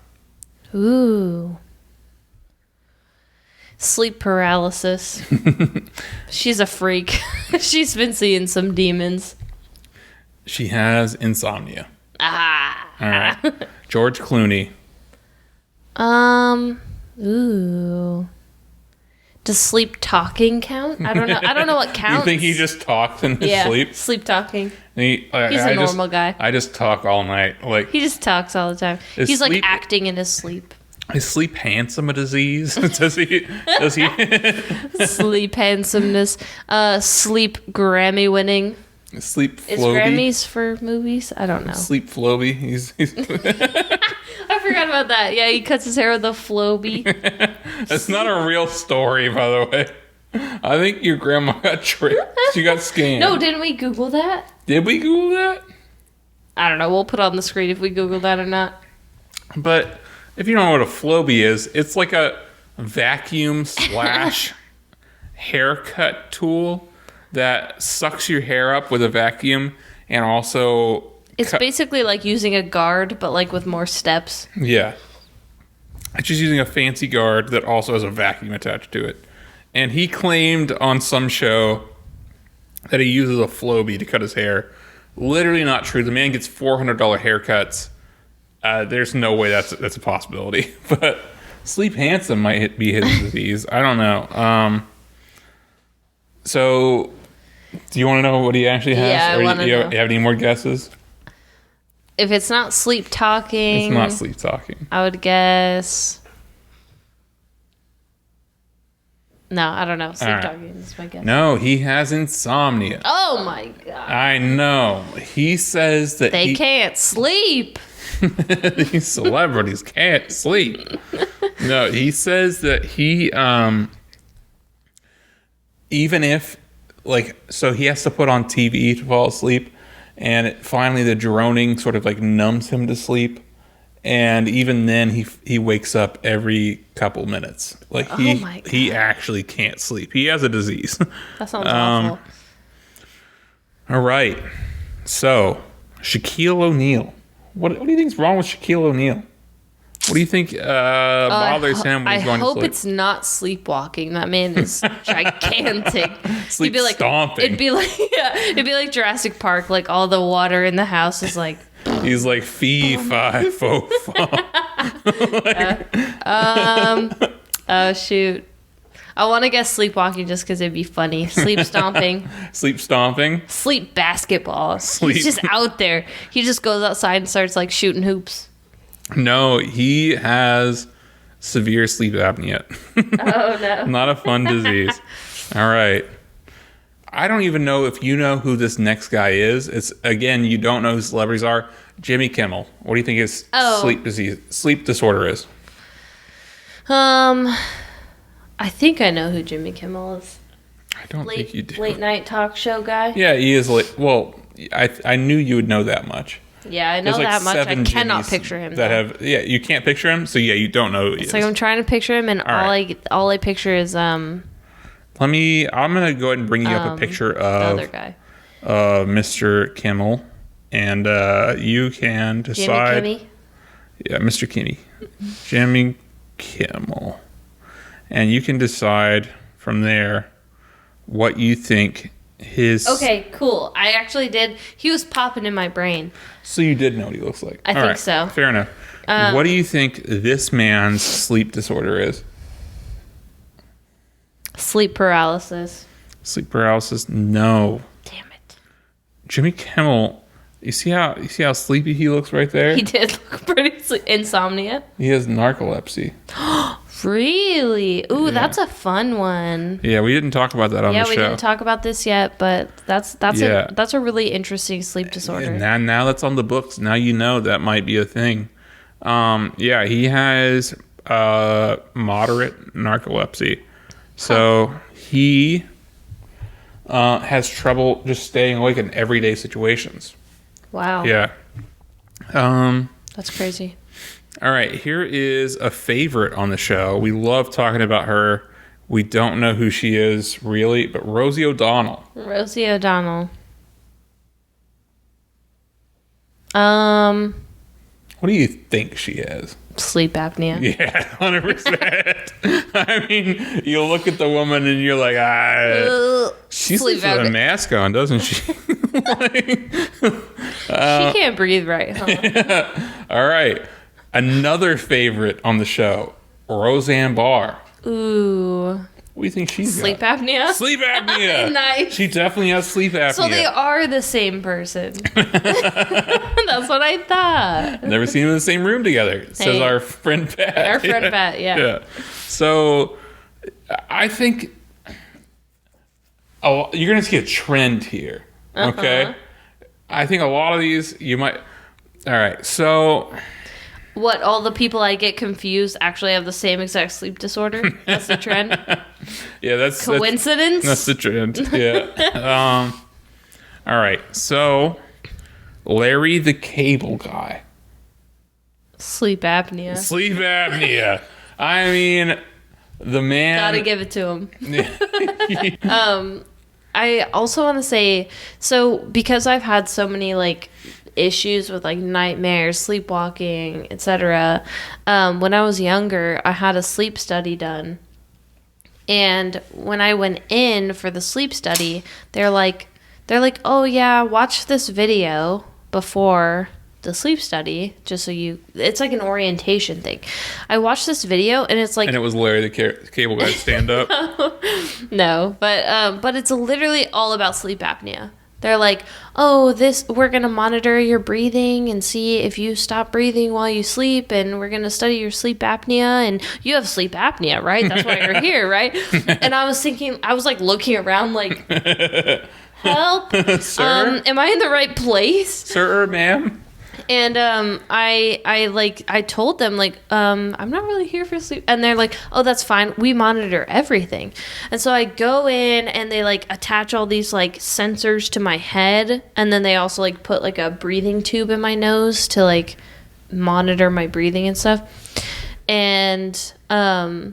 Ooh. Sleep paralysis. She's a freak. She's been seeing some demons. She has insomnia. Ah. All right. George Clooney. Ooh. Does sleep talking count? I don't know. I don't know what counts. You think he just talks in his sleep? Sleep talking. He's a normal guy. I just talk all night. Like he just talks all the time. He's like acting in his sleep. Is sleep handsome a disease? Does he? Sleep handsomeness. Sleep Grammy winning. Sleep floby. Is Grammys for movies? I don't know. Sleep floby. He's I forgot about that. Yeah, he cuts his hair with a floby. That's not a real story, by the way. I think your grandma got tricked. She got scammed. No, didn't we Google that? Did we Google that? I don't know. We'll put it on the screen if we Google that or not. But if you don't know what a floby is, it's like a vacuum / haircut tool that sucks your hair up with a vacuum and also... It's basically like using a guard, but like with more steps. Yeah. It's just using a fancy guard that also has a vacuum attached to it. And he claimed on some show that he uses a Flowbee to cut his hair. Literally not true. The man gets $400 haircuts. There's no way that's a possibility. But sleep handsome might be his disease. I don't know. So, do you want to know what he actually has? Yeah, I want to know. Do you have any more guesses? If it's not sleep talking... It's not sleep talking. I would guess... No, I don't know. Sleep talking is my guess. No, he has insomnia. Oh my god. I know. He says that they can't sleep. These celebrities can't sleep. No, he says that he even if so he has to put on TV to fall asleep, and finally the droning sort of like numbs him to sleep, and even then he wakes up every couple minutes. Like he actually can't sleep. He has a disease. That sounds awful. All right. So, Shaquille O'Neal. What do you think's wrong with Shaquille O'Neal? What do you think bothers him when he's going to sleep? I hope it's not sleepwalking. That man is gigantic. Sleep stomping. It'd be like Jurassic Park. Like all the water in the house is like. He's like fee fi fo fum. Oh shoot. I want to guess sleepwalking just because it'd be funny. Sleep stomping. Sleep stomping. Sleep basketball. He's just out there. He just goes outside and starts like shooting hoops. No, he has severe sleep apnea. Oh no. Not a fun disease. All right. I don't even know if you know who this next guy is. It's again, you don't know who celebrities are. Jimmy Kimmel. What do you think his sleep disorder is? I think I know who Jimmy Kimmel is. I don't think you do. Late night talk show guy. Yeah, he is. I knew you would know that much. Yeah, I know that much. I cannot picture him. You can't picture him. So yeah, you don't know who he is. It's like I'm trying to picture him, and all I picture is I'm gonna go ahead and bring you up a picture of the other guy, Mr. Kimmel, and you can decide. Jimmy Kimmel? Yeah, Mr. Kimmel, Jimmy Kimmel, and you can decide from there what you think his. Okay, cool. I actually did. He was popping in my brain. So you did know what he looks like. I think so. Fair enough. What do you think this man's sleep disorder is? Sleep paralysis. Sleep paralysis? No. Damn it. Jimmy Kimmel, you see how sleepy he looks right there? He did look pretty insomnia. He has narcolepsy. Really? Ooh, yeah. That's a fun one. Yeah, we didn't talk about that on the show. Yeah, we didn't talk about this yet, but that's a really interesting sleep disorder. Now that's on the books. Now you know that might be a thing. Yeah, he has moderate narcolepsy. So he has trouble just staying awake in everyday situations. Wow. Yeah. That's crazy. All right, here is a favorite on the show. We love talking about her. We don't know who she is really, but Rosie O'Donnell. Rosie O'Donnell. What do you think she has? Sleep apnea. Yeah, 100%. I mean, you look at the woman and you're like, she sleeps with a mask on, doesn't she? She can't breathe right, huh? Yeah. All right. Another favorite on the show, Roseanne Barr. Ooh. What do you think she's Sleep apnea? Sleep apnea. Nice. She definitely has sleep apnea. So they are the same person. That's what I thought. Never seen them in the same room together, says our friend Pat. Our friend Pat, yeah. So I think you're going to see a trend here, okay? I think a lot of these you might... All right, so... What, all the people I get confused actually have the same exact sleep disorder? That's the trend? Yeah, that's... Coincidence? That's the trend, yeah. All right, so Larry the Cable Guy. Sleep apnea. Sleep apnea. I mean, the man... Gotta give it to him. I also want to say, so because I've had so many, like... issues with like nightmares, sleepwalking, etc. When I was younger, I had a sleep study done, and when I went in for the sleep study, they're like, oh yeah, watch this video before the sleep study, just so it's like an orientation thing. I watched this video and it's like, and it was Larry the Cable Guy stand up. No, but it's literally all about sleep apnea. They're like, oh, we're going to monitor your breathing and see if you stop breathing while you sleep, and we're going to study your sleep apnea, and you have sleep apnea, right? That's why you're here, right? And I was thinking, I was like looking around like, help? Sir? Am I in the right place? Sir or ma'am? And I told them like I'm not really here for sleep, and they're like, oh, that's fine, we monitor everything. And so I go in and they like attach all these like sensors to my head, and then they also like put like a breathing tube in my nose to like monitor my breathing and stuff. And I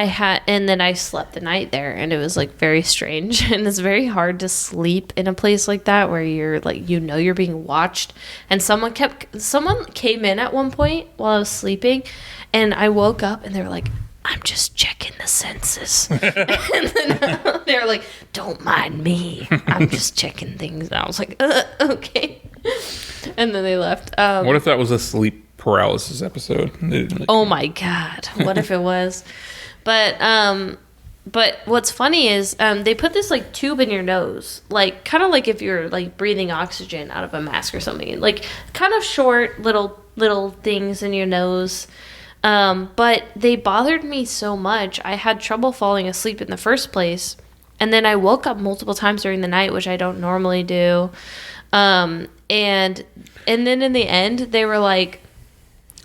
and then I slept the night there, and it was like very strange. And it's very hard to sleep in a place like that where you're like, you're being watched. And someone came in at one point while I was sleeping, and I woke up and they were like, I'm just checking the census. And then they were like, don't mind me. I'm just checking things. And I was like, okay. And then they left. What if that was a sleep paralysis episode? Oh my God. What if it was? But what's funny is they put this like tube in your nose, like kind of like if you're like breathing oxygen out of a mask or something, like kind of short little things in your nose. But they bothered me so much. I had trouble falling asleep in the first place. And then I woke up multiple times during the night, which I don't normally do. And then in the end, they were like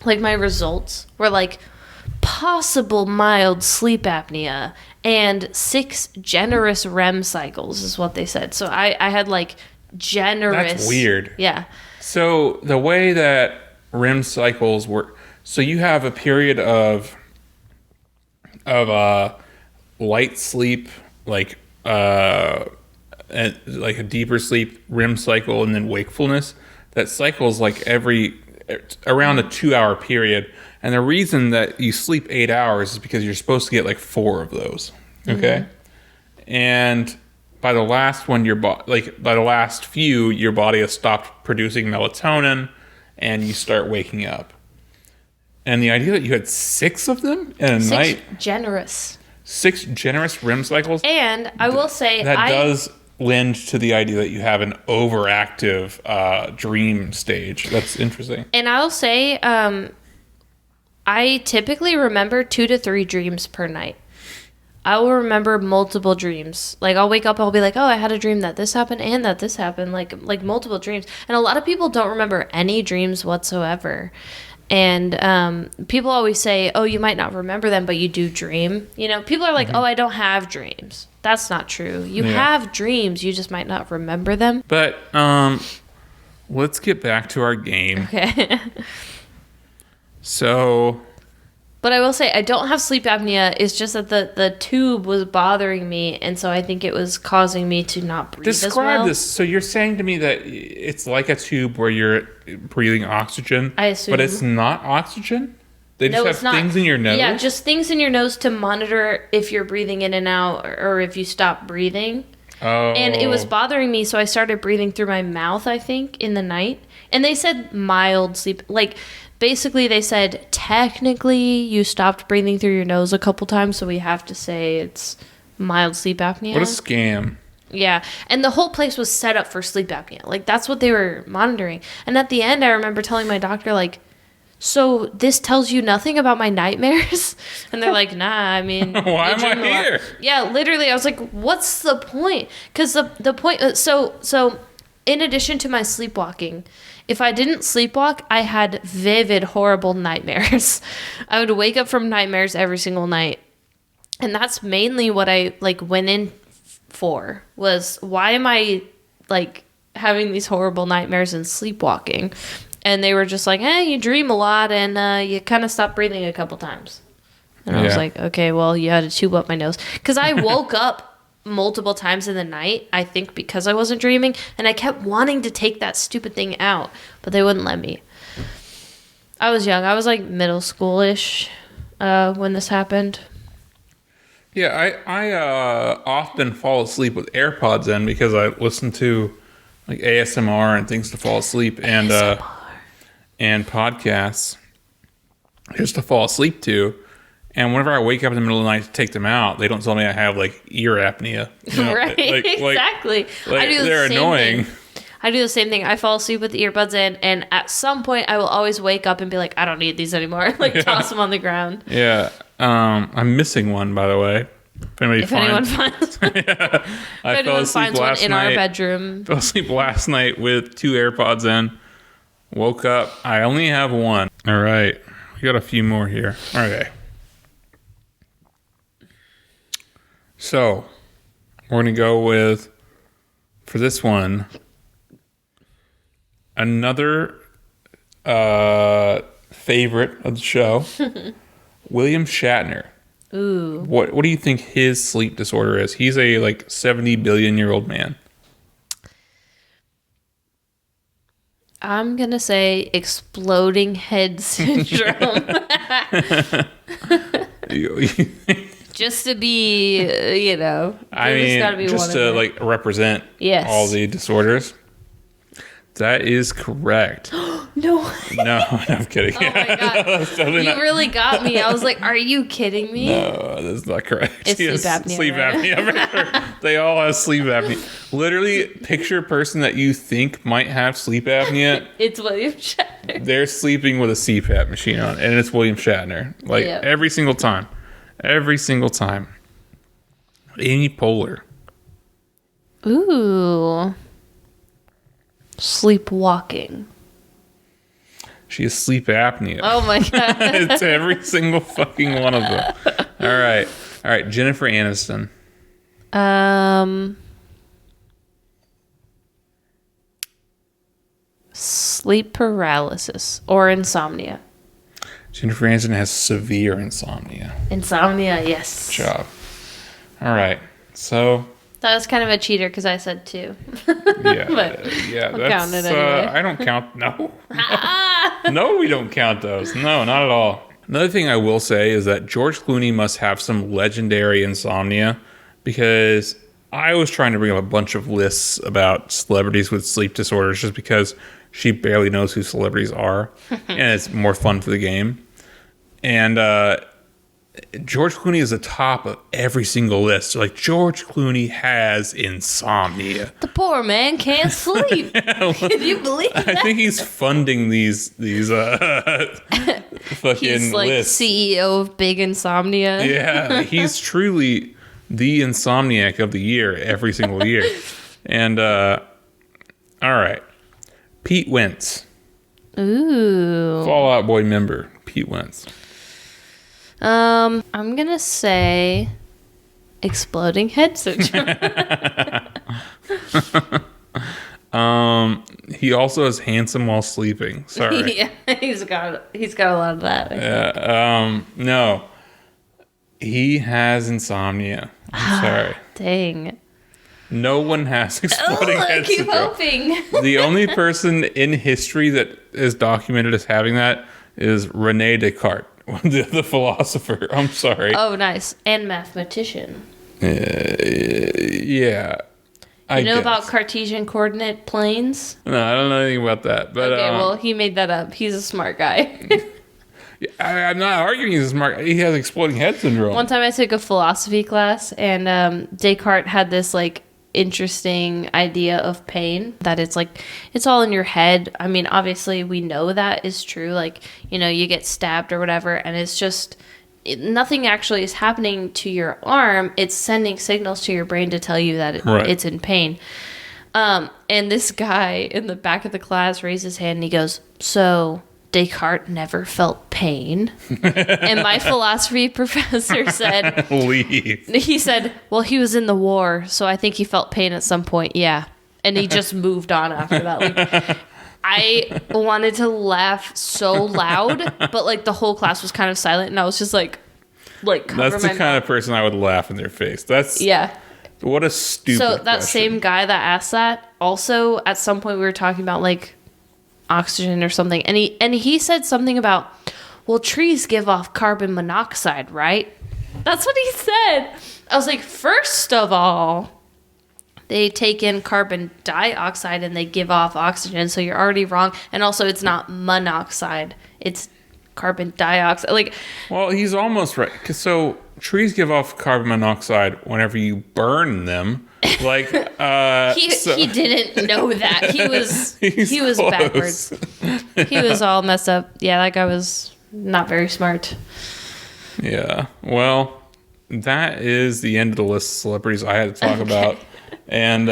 my results were like possible mild sleep apnea and 6 generous REM cycles is what they said. So I had like generous. That's weird. Yeah. So the way that REM cycles work, so you have a period of light sleep, like a deeper sleep, REM cycle, and then wakefulness. That cycles like around a 2-hour period. And the reason that you sleep 8 hours is because you're supposed to get like 4 of those. Okay. Mm-hmm. And by the last one, by the last few, your body has stopped producing melatonin and you start waking up. And the idea that you had 6 of them in a night. 6 generous REM cycles. And I will say that does lend to the idea that you have an overactive dream stage. That's interesting. And I'll say, I typically remember 2 to 3 dreams per night. I will remember multiple dreams. Like I'll wake up, I'll be like, oh, I had a dream that this happened and that this happened, like multiple dreams. And a lot of people don't remember any dreams whatsoever. And people always say, oh, you might not remember them, but you do dream. People are like, mm-hmm. Oh, I don't have dreams. That's not true. You have dreams. You just might not remember them. But let's get back to our game. Okay. So... But I will say, I don't have sleep apnea. It's just that the tube was bothering me, and so I think it was causing me to not breathe as well. Describe this. So you're saying to me that it's like a tube where you're breathing oxygen, I assume. But it's not oxygen? They just have things in your nose? Yeah, just things in your nose to monitor if you're breathing in and out or if you stop breathing. Oh. And it was bothering me, so I started breathing through my mouth, I think, in the night. And they said mild sleep. Like... Basically, they said, technically, you stopped breathing through your nose a couple times, so we have to say it's mild sleep apnea. What a scam. Yeah, and the whole place was set up for sleep apnea. Like, that's what they were monitoring. And at the end, I remember telling my doctor, like, so this tells you nothing about my nightmares? And they're like, nah, I mean... Why am I here? Yeah, literally, I was like, what's the point? Because the point... So, in addition to my sleepwalking... If I didn't sleepwalk, I had vivid, horrible nightmares. I would wake up from nightmares every single night. And that's mainly what I went in for, was why am I having these horrible nightmares and sleepwalking? And they were just like, you dream a lot and you kind of stop breathing a couple times. And I was like, okay, well, you had a tube up my nose. Because I woke up multiple times in the night, I think because I wasn't dreaming, and I kept wanting to take that stupid thing out, but they wouldn't let me. I was young. I was like middle school-ish when this happened. Yeah, I often fall asleep with AirPods in because I listen to like ASMR and things to fall asleep and podcasts just to fall asleep to. And whenever I wake up in the middle of the night to take them out, they don't tell me I have ear apnea. Right, exactly. I do they're annoying. I do the same thing. I fall asleep with the earbuds in, and at some point I will always wake up and be like, I don't need these anymore. Toss them on the ground. Yeah. I'm missing one, by the way. If anyone finds one. Yeah. I anyone finds one in our bedroom. Fell asleep last night with 2 AirPods in. Woke up. I only have one. All right. We got a few more here. Okay. So, we're going to go with, for this one, another favorite of the show, William Shatner. Ooh. What do you think his sleep disorder is? He's a like 70 billion year old man. I'm going to say exploding head syndrome. Just to be, I mean, gotta be just to like represent all the disorders. That is correct. No. No, I'm kidding. Oh my God. You really got me. I was like, are you kidding me? No, that's not correct. It's sleep apnea. Sleep apnea. They all have sleep apnea. Literally, picture a person that you think might have sleep apnea. It's William Shatner. They're sleeping with a CPAP machine on, and it's William Shatner. Like, every single time. Every single time. Amy Poehler. Ooh. Sleepwalking. She has sleep apnea. Oh my God. It's every single fucking one of them. All right, Jennifer Aniston. Sleep paralysis or insomnia. Jennifer Aniston has severe insomnia. Insomnia, yes. Good job. All right, so that was kind of a cheater because I said 2. Yeah, I'll count it anyway. I don't count. No, no, we don't count those. No, not at all. Another thing I will say is that George Clooney must have some legendary insomnia, because I was trying to bring up a bunch of lists about celebrities with sleep disorders just because she barely knows who celebrities are, and it's more fun for the game. And George Clooney is the top of every single list. Like, George Clooney has insomnia. The poor man can't sleep. Can you believe that? I think he's funding these fucking he's like lists. CEO of Big Insomnia. Yeah, he's truly the insomniac of the year every single year. And all right, Pete Wentz. Ooh. Fall Out Boy member Pete Wentz. I'm gonna say exploding head syndrome. He also is handsome while sleeping. Sorry. Yeah, he's got a lot of that. No. He has insomnia. I'm sorry. Dang. No one has exploding head syndrome. I keep hoping. The only person in history that is documented as having that is Rene Descartes. The philosopher. I'm sorry. Oh, nice. And mathematician. Yeah. You know about Cartesian coordinate planes? No, I don't know anything about that. But, okay, well, he made that up. He's a smart guy. I'm not arguing he's smart. He has exploding head syndrome. One time I took a philosophy class, and Descartes had this, like, interesting idea of pain, that it's like it's all in your head. I mean, obviously we know that is true, like, you get stabbed or whatever, and it's just nothing actually is happening to your arm. It's sending signals to your brain to tell you that it's in pain. And this guy in the back of the class raised his hand and he goes, so Descartes never felt pain? And my philosophy professor said, leave. He said, well, he was in the war, so I think he felt pain at some point. Yeah. And he just moved on after that. Like, I wanted to laugh so loud, but like the whole class was kind of silent, and I was just like cover that's the kind of person I would laugh in their face. That's what a stupid So that question. Same guy that asked that, also at some point we were talking about like oxygen or something, and he said something about, well, trees give off carbon monoxide, right? That's what he said. I was like, first of all, they take in carbon dioxide and they give off oxygen, so you're already wrong. And also, it's not monoxide, it's carbon dioxide. Like, well, he's almost right. So trees give off carbon monoxide whenever you burn them. Like, he didn't know that. He was close. backwards. He was all messed up. Yeah, that guy was not very smart. Yeah. Well, that is the end of the list of celebrities I had to talk about. And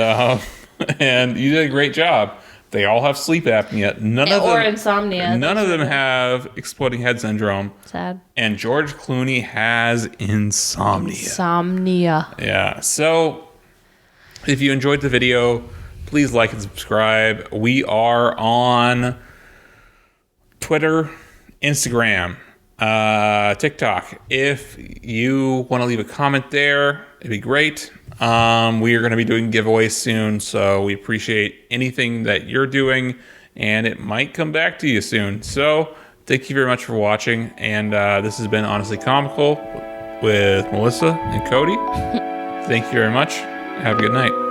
you did a great job. They all have sleep apnea. Insomnia. None of them have exploding head syndrome. Sad. And George Clooney has insomnia. Yeah. So if you enjoyed the video, please like and subscribe. We are on Twitter, Instagram, TikTok. If you want to leave a comment there, it'd be great. We are going to be doing giveaways soon, so we appreciate anything that you're doing, and it might come back to you soon. So thank you very much for watching, and this has been Honestly Comical with Melissa and Cody. Thank you very much. Have a good night.